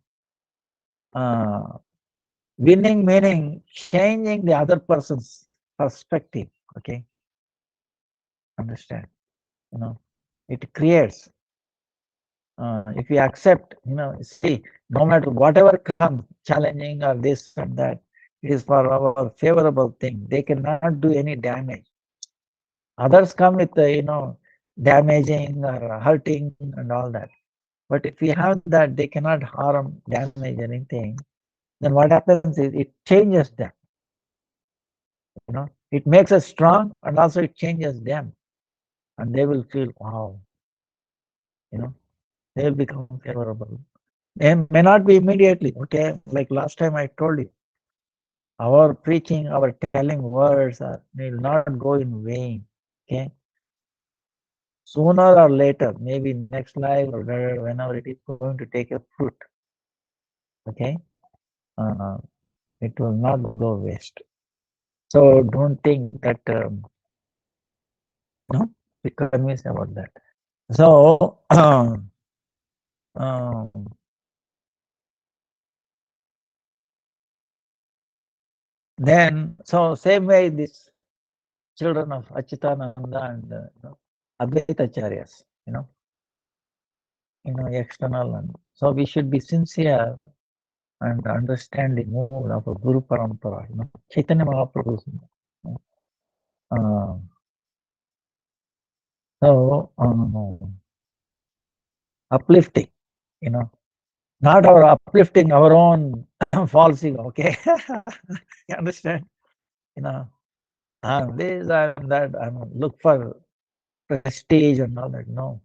S1: Winning meaning changing the other person's perspective. Okay, understand? It creates. If you accept, see, no matter whatever comes, challenging or this and that, it is for our favorable thing. They cannot do any damage. Others come with, damaging or hurting and all that. But if we have that, they cannot harm, damage anything. Then what happens is it changes them. It makes us strong, and also it changes them, and they will feel, wow, they will become favorable. They may not be immediately, okay? Like last time I told you, our preaching, our telling words will not go in vain, okay? Sooner or later, maybe next life or whenever it is going to take a fruit, okay? It will not go waste. So don't think that, be convinced about that. So, then, so same way, this children of Achitananda and Advaita Acharyas, external, and so we should be sincere and understand the mood of a Guru Parampara, Chaitanya Mahaprabhu. So, uplifting, not our uplifting our own false ego, okay? You understand? This and that, look for prestige and all that. No,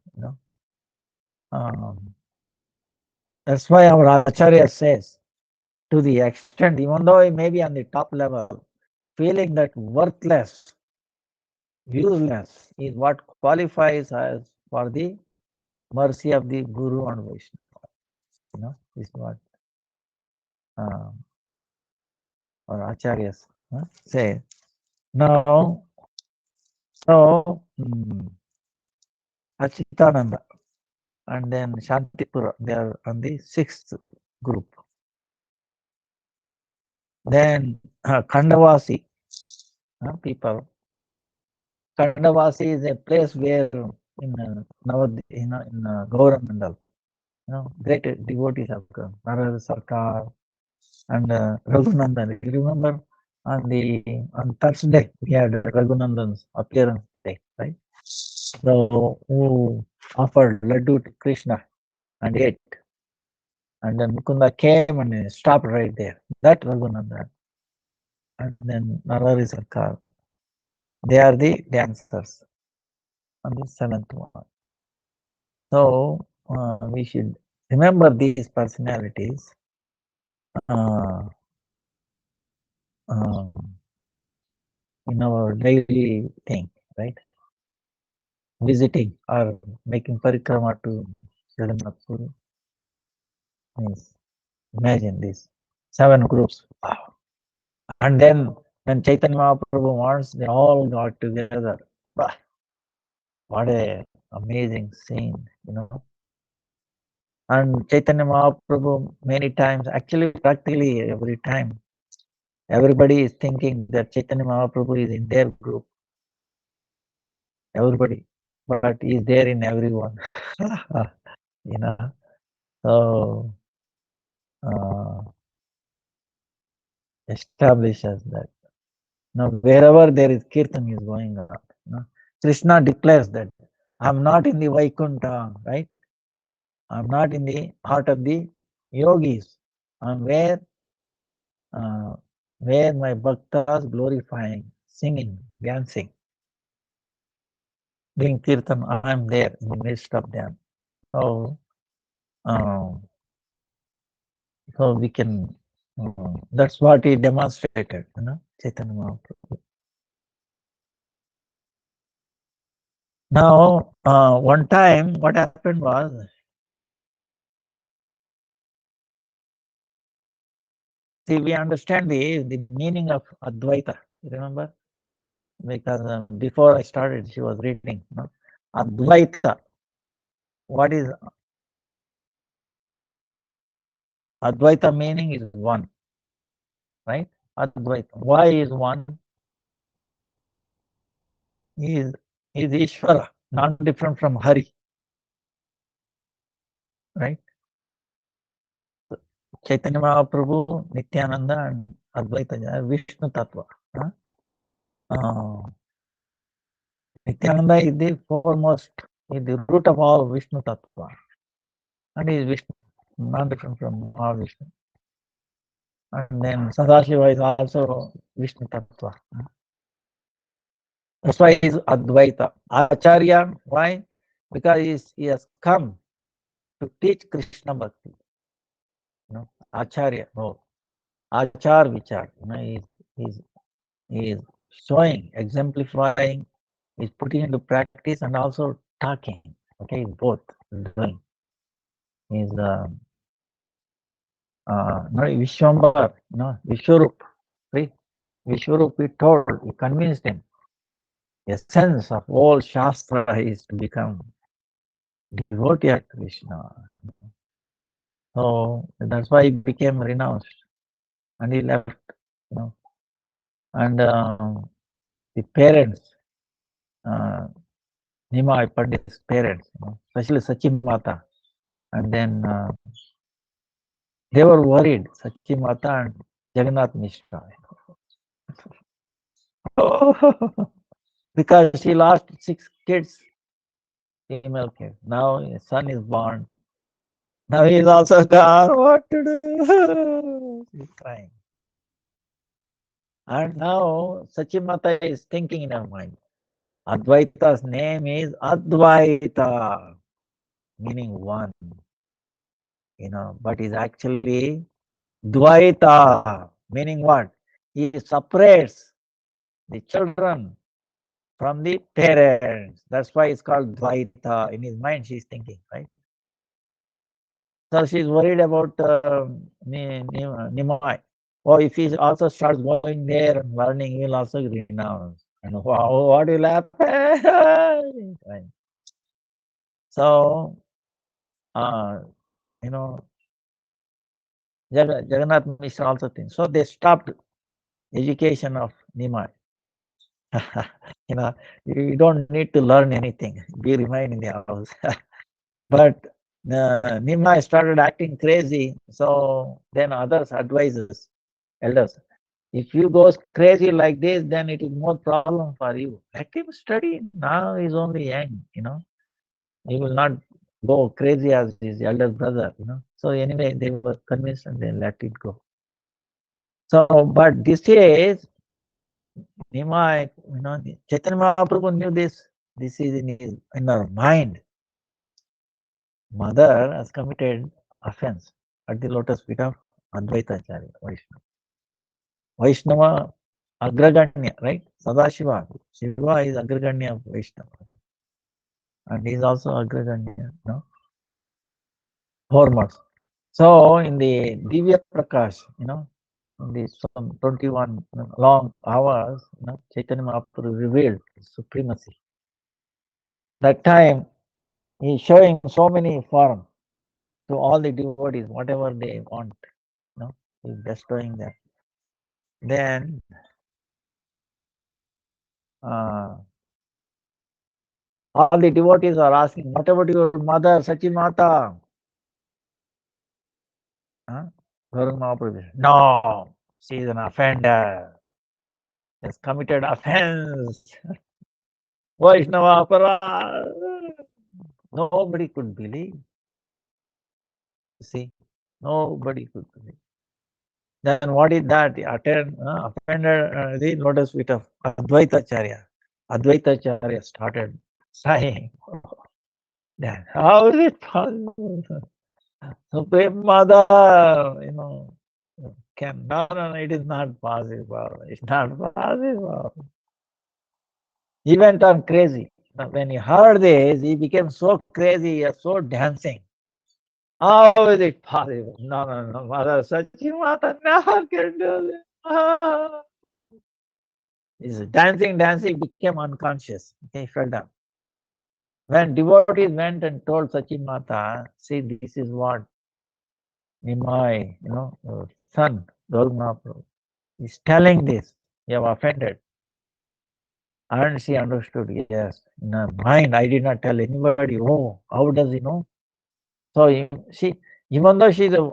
S1: that's why our Acharya says, to the extent, even though he may be on the top level, feeling that worthless, useless is what qualifies us for the mercy of the Guru and Vaishnava. This is what our Acharyas say. Now, so Achitananda and then Shantipura, they are on the 6th group. Then Kandavasi people. Kandavasi is a place where in Gauramandal, great devotees have come. Narada Sarkar and Raghunandan. You remember on Thursday we had Raghunandan's appearance day, right? So who offered laddu to Krishna and ate, and then Mukunda came and stopped right there. That Raghunandan, and then Narada Sarkar. They are the dancers on the 7th one. So we should remember these personalities in our daily thing, right? Visiting or making parikrama to Jagannath Puri. Yes. Imagine this 7 groups. Wow. And then when Chaitanya Mahaprabhu wants, they all got together. Wow. What a amazing scene, And Chaitanya Mahaprabhu many times, actually practically every time, everybody is thinking that Chaitanya Mahaprabhu is in their group. Everybody. But he is there in everyone. So establishes that. Now, wherever there is kirtan is going on, Krishna declares that I'm not in the Vaikuntha, right? I'm not in the heart of the yogis. I'm where my bhaktas glorifying, singing, dancing, doing kirtan. I'm there in the midst of them. So, so we can. That's what he demonstrated, Chaitanya Mahaprabhu. Now, one time, what happened was, see, we understand the meaning of Advaita. You remember? Because before I started, she was reading. Advaita. What is Advaita meaning is one, right? Advaita. Why is one? Is Ishvara, not different from Hari, right? Chaitanya Mahaprabhu, Nityananda, and Advaita, Vishnu Tattva. Nityananda is the foremost, is the root of all Vishnu Tattva, and is Vishnu, not different from Mahavishnu. And then Sadashiva is also Vishnu Tattva. That's why he's Advaita. Acharya, why? Because he has come to teach Krishna Bhakti. Acharya, no. Achar Vichar. He's, he's showing, exemplifying, he's putting into practice and also talking. Okay, both doing. He's no, Vishwambar, Vishwarup. Right? Vishwarup, he told, he convinced him. The essence of all Shastra is to become devotee of Krishna. So that's why he became renounced and he left. You know, and the parents, uh, Nimai Pandit's parents, especially Sachi Mata, and then they were worried, Sachi Mata and Jagannath Mishra. Because she lost 6 kids, female kids. Now his son is born. Now he is also gone. What to do? She's crying. And now Sachimata is thinking in her mind. Advaita's name is Advaita, meaning one. But is actually Dvaita, meaning what? He separates the children from the parents. That's why it's called Dvaita. In his mind, she's thinking, right? So she's worried about Nimai. Or if he also starts going there and learning, he will also renounce. And what will happen? So, you know, Jagannath Mishra also thinks. So they stopped education of Nimai. You don't need to learn anything. We remain in the house. But Nimai started acting crazy. So then others advises, elders, if you go crazy like this, then it is more problem for you. Let him study. Now he's only young, He will not go crazy as his elder brother. So anyway, they were convinced and they let it go. So, but this is Nimai, Chaitanya Mahaprabhu knew this. This is in our mind. Mother has committed offense at the lotus feet of Advaita Acharya, Vaishnava. Vaishnava Agraganya, right? Sadashiva. Shiva is Agraganya of Vaishnava. And he is also Agraganya, foremost. So in the Divya Prakash, in the some 21 long hours, Chaitanya Mahaprabhu revealed his supremacy. That time he is showing so many forms to all the devotees, whatever they want, he is destroying that. Then all the devotees are asking, what about your mother, Sachi Mata? Guru Mahaprabhu, no, she is an offender. Has committed offense. Vaishnava Aparad. Nobody could believe. See, nobody could believe. Then what is that? Offended the lotus feet of Advaita Acharya. Advaita Acharya started sighing. Then how is it possible? Supreme Mother, no, it is not possible. It's not possible. He went on crazy. When he heard this, he became so crazy, so dancing. How is it possible? No, Mother Sachi Mata never can do this. He's dancing, became unconscious. Okay, he fell down. When devotees went and told Sachi Mata, see, this is what Nimai, son, Gauru Mahaprabhu, is telling this. You have offended. And she understood, yes. In her mind, I did not tell anybody. Oh, how does he know? So even though she is a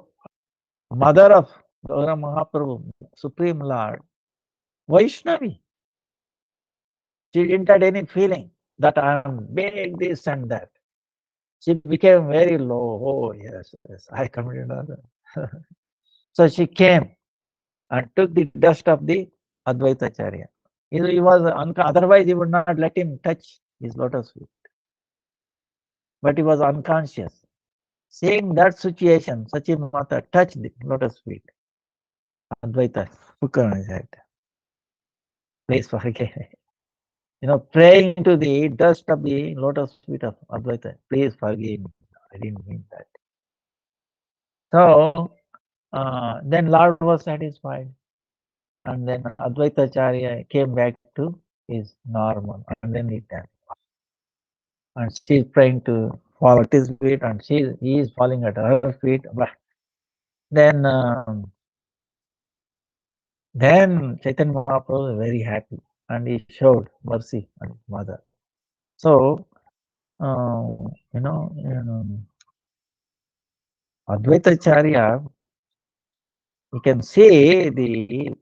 S1: mother of Gaura Mahaprabhu, Supreme Lord, Vaishnavi, she didn't have any feeling that I am big, this and that. She became very low. Oh, yes, I committed another. So she came and took the dust of the Advaita Acharya He was otherwise he would not let him touch his lotus feet. But he was unconscious. Seeing that situation, Sachimata touched the lotus feet. Advaita took on his head. Please forgive me. Praying to the dust of the lotus feet of Advaita. Please forgive me. I didn't mean that. So then Lord was satisfied. And then Advaita Acharya came back to his normal. And then he died. And she is praying to fall at his feet, and he is falling at her feet. But then Chaitanya Mahaprabhu was very happy, and he showed mercy on his mother. So Advaita Acharya, you can see the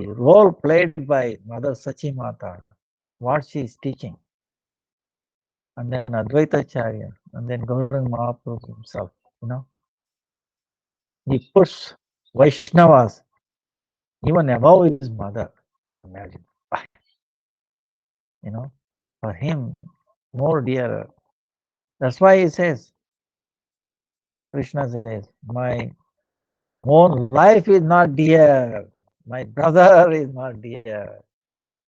S1: role played by Mother Sachimata, what she is teaching. And then Advaita Acharya, and then Gauranga Mahaprabhu himself, he puts Vaishnavas even above his mother. Imagine, for him, more dearer. That's why he says, Krishna says, my own life is not dear, my brother is not dear,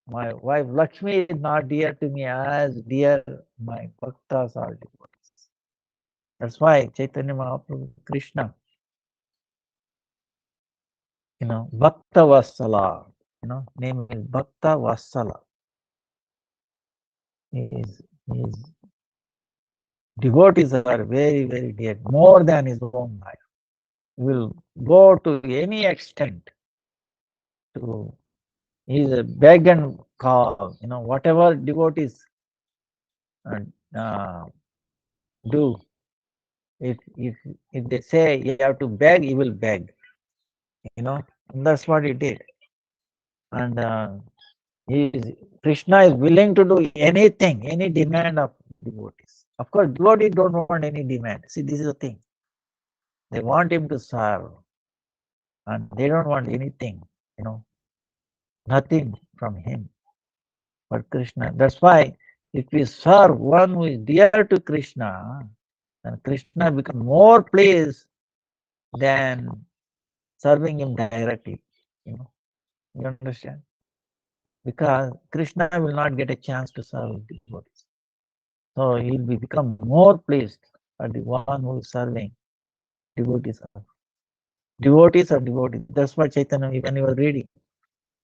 S1: my wife Lakshmi is not dear to me as dear my bhaktas are devotees. That's why Chaitanya Mahaprabhu, Krishna, Bhakta Vassala, name is Bhakta Vassala. His devotees are very, very dear, more than his own life. He will go to any extent to is a beg and call, whatever devotees do. If they say you have to beg, he will beg. And that's what he did. And Krishna is willing to do anything, any demand of devotees. Of course, devotees don't want any demand. See, this is the thing. They want him to serve, and they don't want anything, nothing from him. But Krishna, that's why if we serve one who is dear to Krishna, then Krishna becomes more pleased than serving him directly. You understand? Because Krishna will not get a chance to serve devotees. So he will become more pleased at the one who is serving devotees. Devotees are devotees. That's what Chaitanya, when he was reading.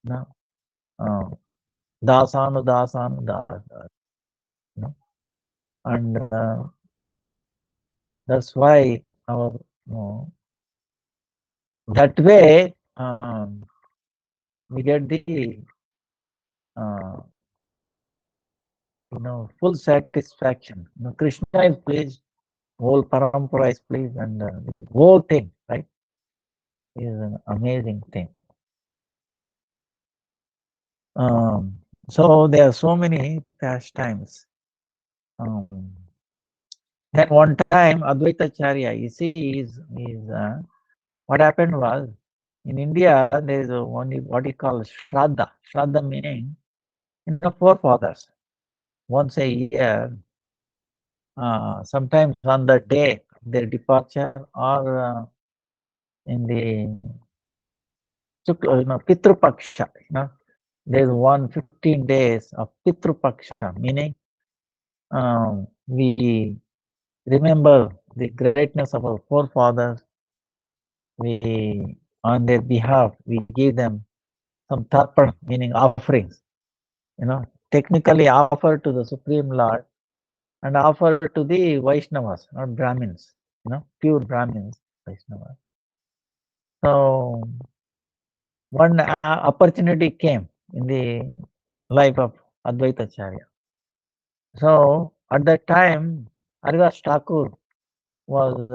S1: Dasanu, dasanu, dasanu. And that's why our that way we get the full satisfaction. Krishna is pleased, whole parampara is pleased, and the whole thing, right, is an amazing thing. So there are so many pastimes. Then one time, Advaita Acharya, you see, what happened was, in India, there is only what you call Shraddha. Shraddha meaning, forefathers. Once a year, sometimes on the day of their departure, or in the Pitru Paksha, there's 15 days of Pitru Paksha, meaning we remember the greatness of our forefathers. We, on their behalf, we give them some tarpan, meaning offerings, technically offer to the Supreme Lord and offer to the Vaishnavas, not Brahmins, pure Brahmins, Vaishnavas. So one opportunity came in the life of Advaita Acharya. So at that time, Haridas Thakur was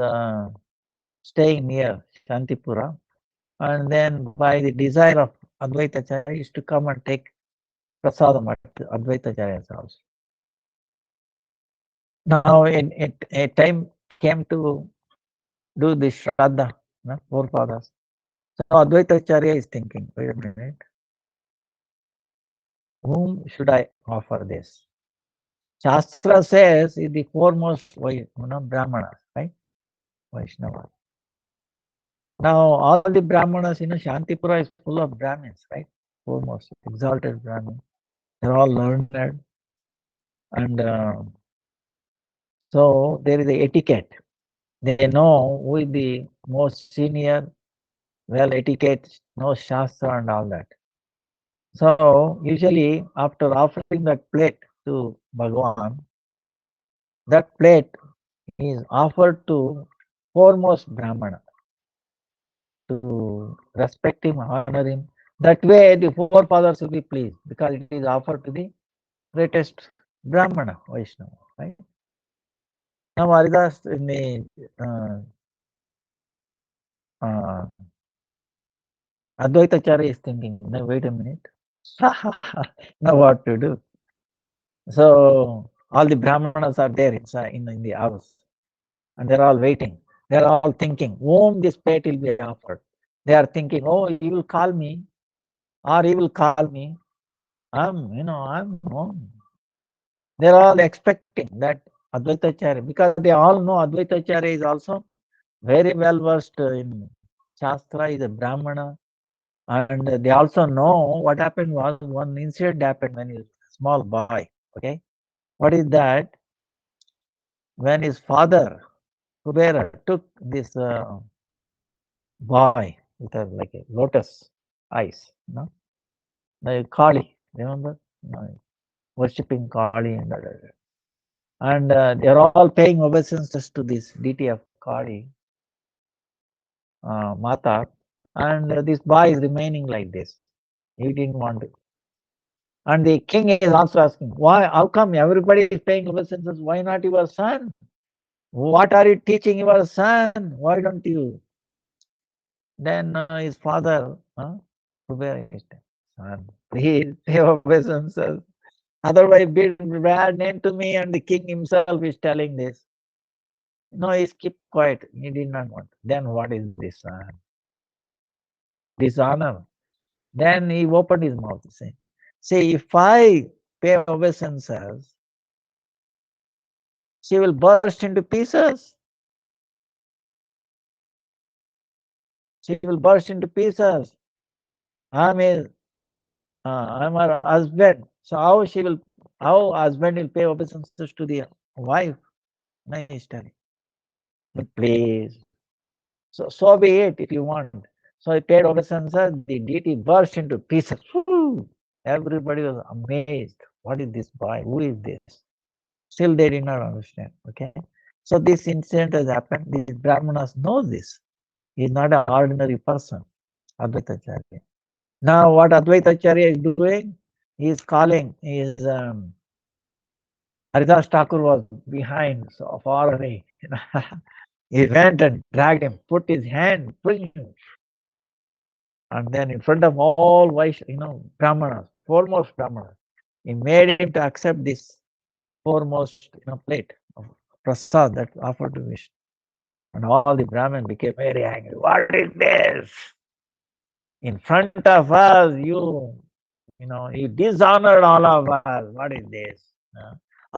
S1: staying near Shantipura, and then by the desire of Advaita Acharya, he used to come and take prasadam at Advaita Acharya's house. Now a time came to do the Shraddha, forefathers. So Advaita Acharya is thinking, wait a minute, whom should I offer this? Shastra says is the foremost Brahmanas, right? Vaishnava. Now all the Brahmanas, Shantipura is full of Brahmins, right? Foremost, exalted Brahmins. They're all learned, and so there is a etiquette. They know who is the most senior, well etiquette, knows Shastra and all that. So usually after offering that plate to Bhagavan, that plate is offered to foremost Brahmana to respect him, honor him. That way the forefathers will be pleased because it is offered to the greatest Brahmana, Vaishnava, right? Now Haridas in the uh, Advaitacharya is thinking, now wait a minute. Now what to do? So all the Brahmanas are there inside in the house and they're all waiting. They're all thinking, whom this plate will be offered. They are thinking, oh, he will call me or he will call me. I'm home. They're all expecting that Advaitacharya because they all know Advaitacharya is also very well versed in Shastra, is a Brahmana. And they also know what happened was one incident happened when he was a small boy. Okay. What is that? When his father, Kubera, took this boy with like a lotus eyes, the Kali, remember? Worshipping Kali and they're all paying obeisances to this deity of Kali, Mata, and this boy is remaining like this. He didn't want to. And the king is also asking, why? How come everybody is paying obeisances? Why not your son? What are you teaching your son? Why don't you? Then his father, Kubera, son, please pay obeisances. Otherwise, bad name to me, and the king himself is telling this. No, he kept quiet. He did not want. Then what is this? Dishonor. Then he opened his mouth to say, see, if I pay obeisances, she will burst into pieces. She will burst into pieces. I'm her husband. So how husband will pay obeisances to the wife? Nice telling. But please, so be it if you want. So he paid obeisances, the deity burst into pieces. Whoo! Everybody was amazed. What is this boy? Who is this? Still they did not understand. Okay. So this incident has happened. These Brahmanas know this. He is not an ordinary person, Advaitacharya. Now what Advaitacharya is doing? He is calling. Haridas Thakur was behind, so far away. He went and dragged him, put his hand, and then in front of all Brahmanas, foremost Brahmanas, he made him to accept this foremost, plate of prasad that offered to Vishnu. And all the Brahmins became very angry. What is this? In front of us, you dishonored all of us. What is this?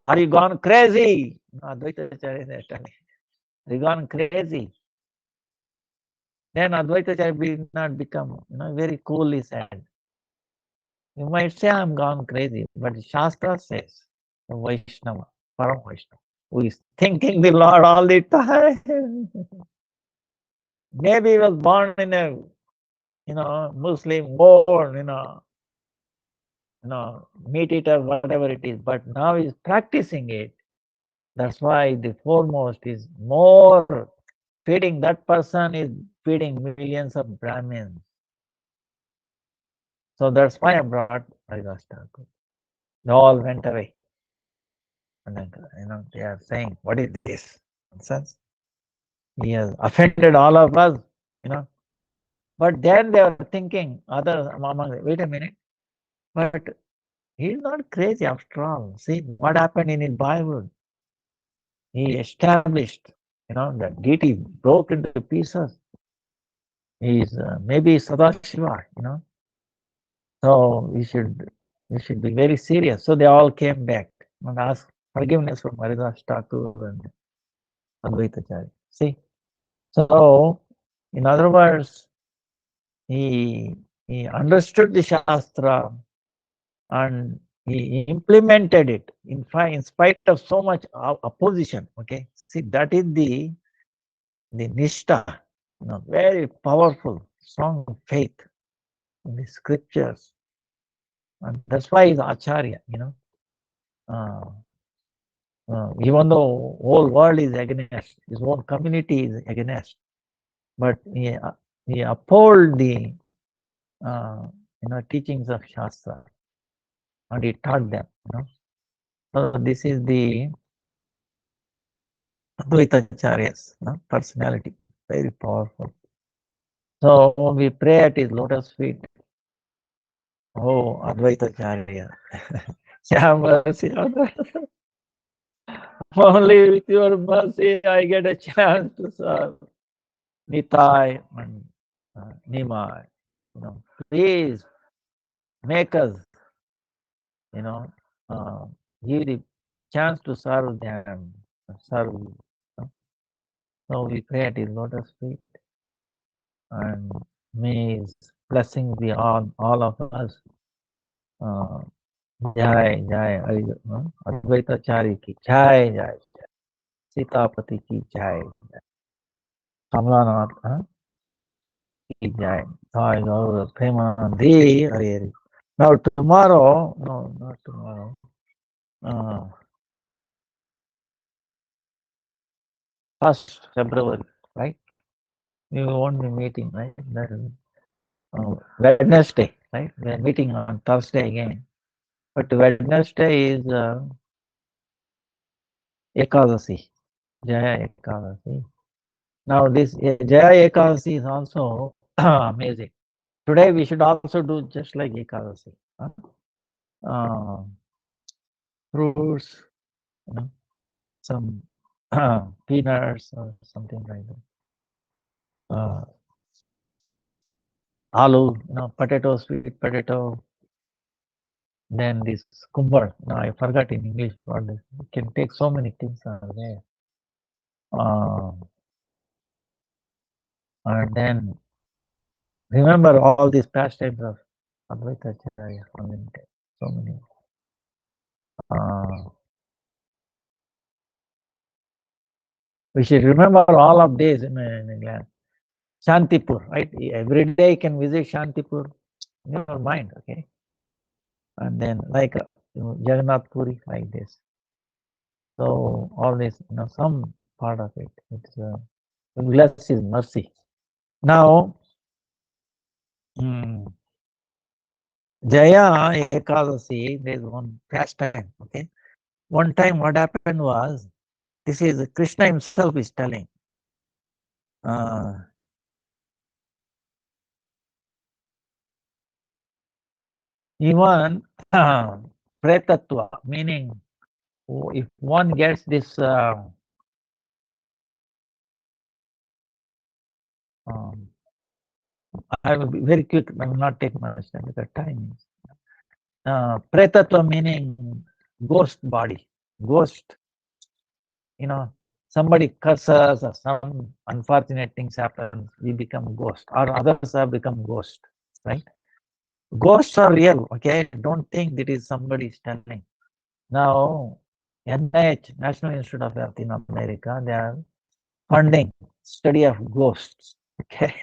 S1: Are you gone crazy? Advaita Acharya is telling, are you gone crazy? Then Advaita Acharya will not become, very coolly said. You might say I'm gone crazy, but Shastra says the Vaishnava, Param Vaishnava, who is thinking the Lord all the time. Maybe he was born in a, Muslim, born, meat eater, whatever it is, but now he's practicing it. That's why the foremost is more feeding. That person is feeding millions of Brahmins. So that's why I brought Haridas Thakur. They all went away. And then, they are saying, what is this nonsense? He has offended all of us, But then they are thinking, wait a minute, but he is not crazy after all. See what happened in his Bible. He established, that deity broke into pieces. He is maybe Sadashiva, So we should We should be very serious. So they all came back and asked forgiveness from Haridas Thakur and Advaitacharya. See, so in other words, he understood the Shastra and he implemented it in spite of so much opposition. Okay, see, that is the Nishta, very powerful, strong faith in the scriptures, and that's why he's Acharya. Uh, Even though whole world is against, his whole community is against, but he uphold the teachings of Shastra and he taught them. So this is the Advaitacharya's personality, very powerful. So we pray at his lotus feet. Oh, Advaitacharya, have mercy on us. Only with your mercy I get a chance to serve Nitai and Nimai. Please make us, you know, uh, give the chance to serve them, serve you. So we pray at his lotus feet and may his blessings be on all of us. Jai, Jai, Advaitacharya ki Jai, Jai, Sitapati ki Jai, Kamlanath ki Jai, Jai, Gaur, Premanandi, Hare. Now tomorrow, no, not tomorrow, 1st February, right? We won't be meeting, right? That is, Wednesday, right? We are meeting on Thursday again. But Wednesday is Ekadasi, Jaya Ekadasi. Now this Jaya Ekadasi is also amazing. Today we should also do just like Ekadasi. Fruits, some peanuts or something like that. Aloo, potato, sweet potato. Then this kumbar. Now I forgot in English what this. You can take so many things are there. And then remember all these pastimes of Advaitacharya. So many. We should remember all of these in Shantipur, right? Every day you can visit Shantipur in your mind, okay? And then like Jagannath Puri, like this. So all this, some part of it, it's bless His mercy. Now, Jaya Ekadasi, there's one pastime, okay? One time what happened was, this is Krishna himself is telling, even pretatva, meaning if one gets this, I will be very quick, I will not take much time because time is. Pretatva meaning ghost body, ghost, somebody curses or some unfortunate things happen, we become ghost, or others have become ghost, right? Ghosts are real, okay? Don't think that is somebody telling. Now, NIH, National Institute of Health in America, they are funding study of ghosts, okay?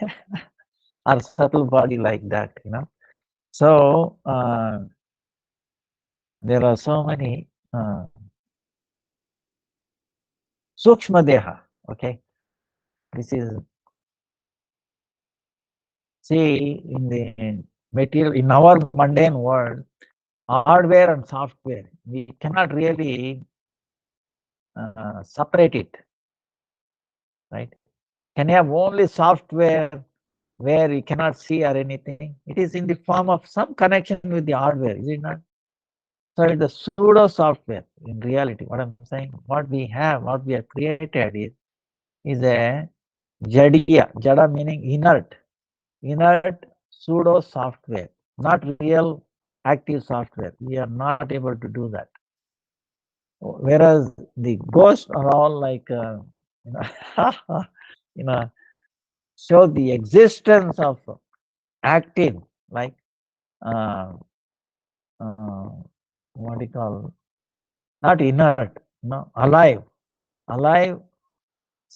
S1: Or subtle body like that, So, there are so many Sukshma Deha, okay? This is, see, in the material, in our mundane world, hardware and software, we cannot really separate it, right? Can you have only software where you cannot see or anything? It is in the form of some connection with the hardware, is it not? So it's the pseudo software in reality. What I'm saying, what we have created is a jadiya, jada meaning inert pseudo software, not real active software. We are not able to do that. Whereas the ghosts are all like, you know, you know, show the existence of active, like, uh, uh, what do you call, not inert, alive, alive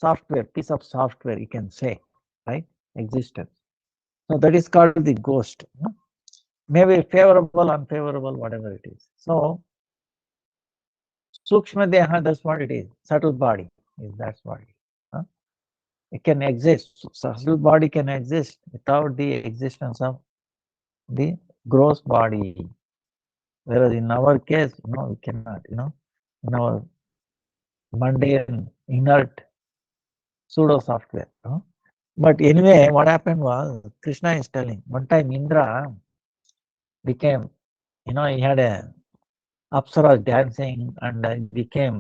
S1: software, piece of software, you can say, right? Existence. So that is called the ghost. Maybe favorable, unfavorable, whatever it is. So Sukshma Deha, that's what it is. Subtle body is that's what it is. It can exist. Subtle body can exist without the existence of the gross body. Whereas in our case, we cannot, in our mundane, inert pseudo software. But anyway, what happened was, Krishna is telling, one time Indra became, he had a Apsara dancing and became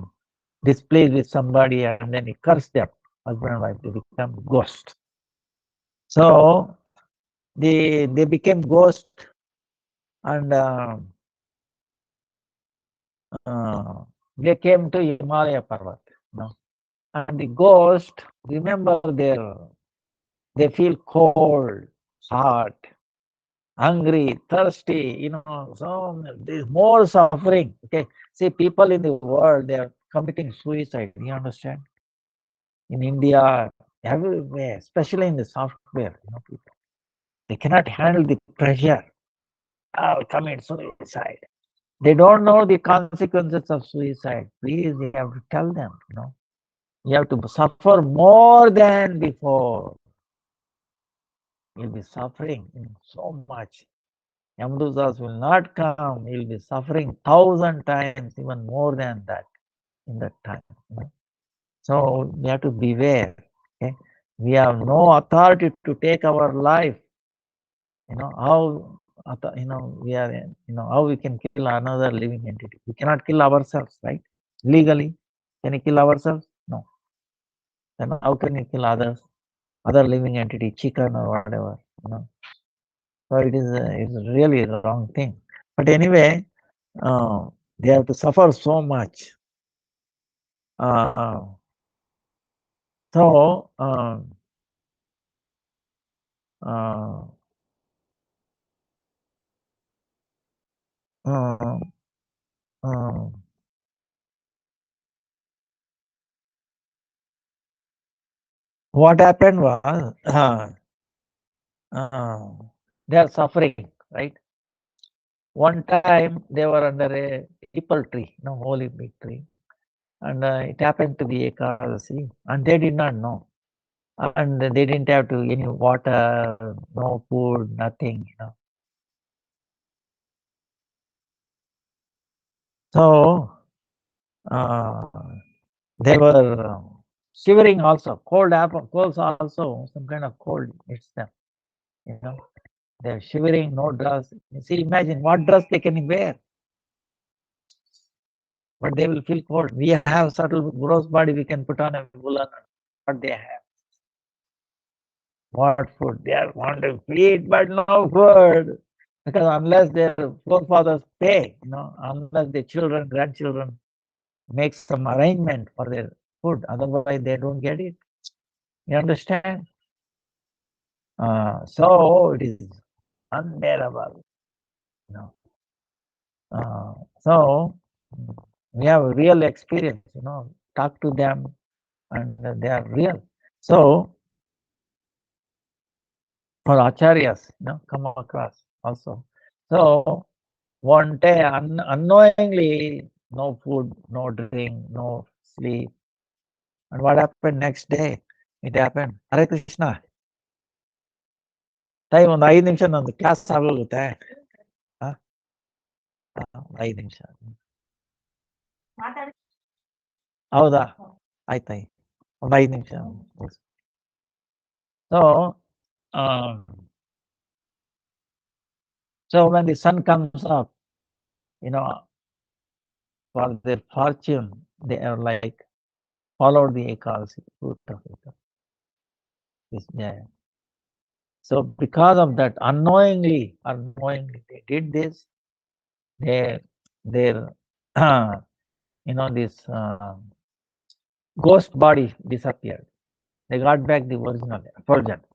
S1: displeased with somebody and then he cursed them, husband and wife, they become ghosts. So they became ghosts and they came to Himalaya Parvat. And the ghost, remember they feel cold, hot, hungry, thirsty, so there's more suffering. Okay. See, people in the world, they are committing suicide. You understand? In India, everywhere, especially in the software, people, they cannot handle the pressure. Commit suicide. They don't know the consequences of suicide. Please, you have to tell them, you have to suffer more than before. You'll be suffering so much. Yamdusas will not come. You'll be suffering 1,000 times, even more than that in that time. So we have to beware. Okay? We have no authority to take our life. How we are. How we can kill another living entity. We cannot kill ourselves, right? Legally, can you kill ourselves? No. Then how can you kill others? Other living entity, chicken or whatever. So it's really a wrong thing. But anyway, they have to suffer so much. So what happened was they are suffering, right? One time they were under a peepal tree, holy big tree, and it happened to be Ekadasi, and they did not know, and they didn't have to any water, no food, nothing, So they were shivering also, colds also, some kind of cold hits them, they're shivering, no dress. You see, imagine what dress they can wear, but they will feel cold. We have subtle gross body, we can put on a woolen, what they have. What food? They are want to eat, but no food. Because unless their forefathers pay, unless their children, grandchildren make some arrangement for their food, otherwise they don't get it. You understand? So it is unbearable. So we have a real experience, talk to them and they are real. So for acharyas, come across also. So one day unknowingly, no food, no drink, no sleep. And what happened next day? It happened. Hare Krishna. Time ಒಂದು 5 ನಿಮಿಷ ನಂದು class ಆಗೋಗುತ್ತೆ. 5 ನಿಮಿಷ. ಹೌದಾ? ಆಯ್ತಾಯ್ತು. ಒಂದು 5 ನಿಮಿಷ. So when the sun comes up, for their fortune, they are like followed the Ekadasi, root of Ekadasi. So because of that, unknowingly or knowingly, they did this. their this ghost body disappeared. They got back the original effulgent.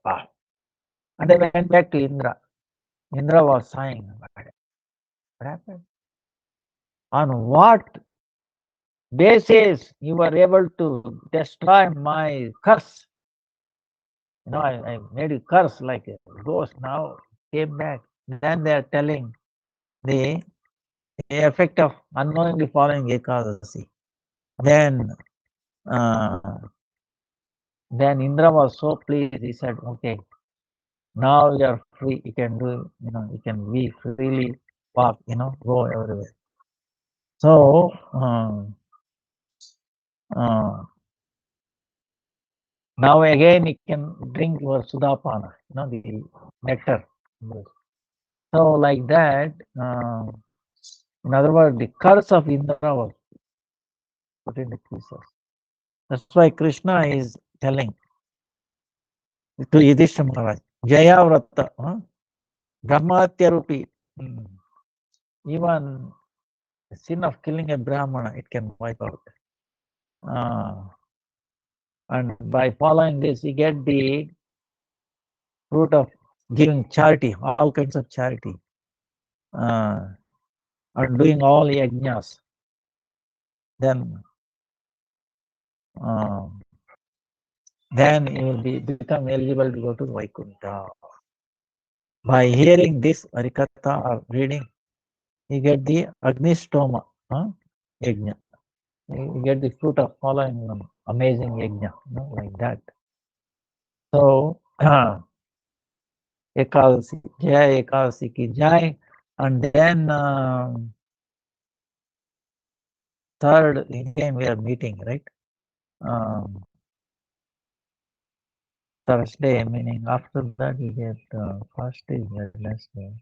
S1: And they went back to Indra. Indra was sighing. What happened? On what basis you were able to destroy my curse? I made you curse like a ghost. Now came back. Then they are telling the effect of unknowingly following Ekadasi. Then then Indra was so pleased. He said, "Okay, now you are free. You can do. You can be freely walk. Go everywhere." So now again you can drink your Sudapana. The nectar. So like that. In other words, the curse of Indra was put in the pieces. That's why Krishna is telling to Yudhishthira Maharaj, Jaya Vrata, Brahmatya Rupi. Even the sin of killing a Brahmana, it can wipe out. And by following this, you get the fruit of giving charity, all kinds of charity, and doing all yajnas. Then you will become eligible to go to Vaikuntha. By hearing this Harikatha or reading, you get the Agnistoma yajna. You get the fruit of following amazing yajna, like that. So, Ekadasi, Jai Ekadasi ki Jai. And then third, again we are meeting, right? Thursday, meaning after that you get first day, last day.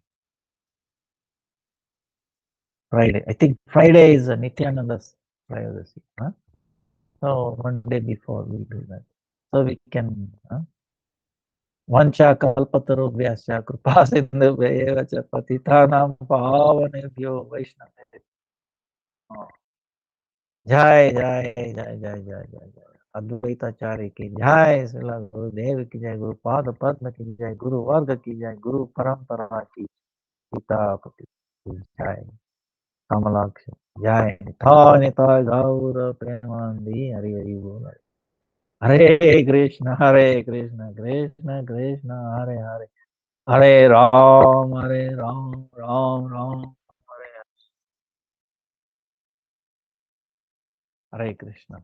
S1: Friday. I think Friday is Nityananda's Prayodasi. So one day before we do that. So we can Vancha kalpatarubhyascha kripa sindhubhyev cha patitanam pavanebhyo vaishnavebhyo. Jai Jai Jai Jai Jai Jai Jai Advaitacharya ki Jai, Srila Gurudev ki Jai, Guru Pada Padma ki Jai, Guru Varga ki Jai, Guru Parampara ki Pitapati ki Jai, Kamalaksha Jai, Nithai Gaura Premanandi, Hari Hari Bol. Hare Krishna, Krishna Krishna, Hare Hare, Hare Ram, Ram Ram, Hare Hare Krishna.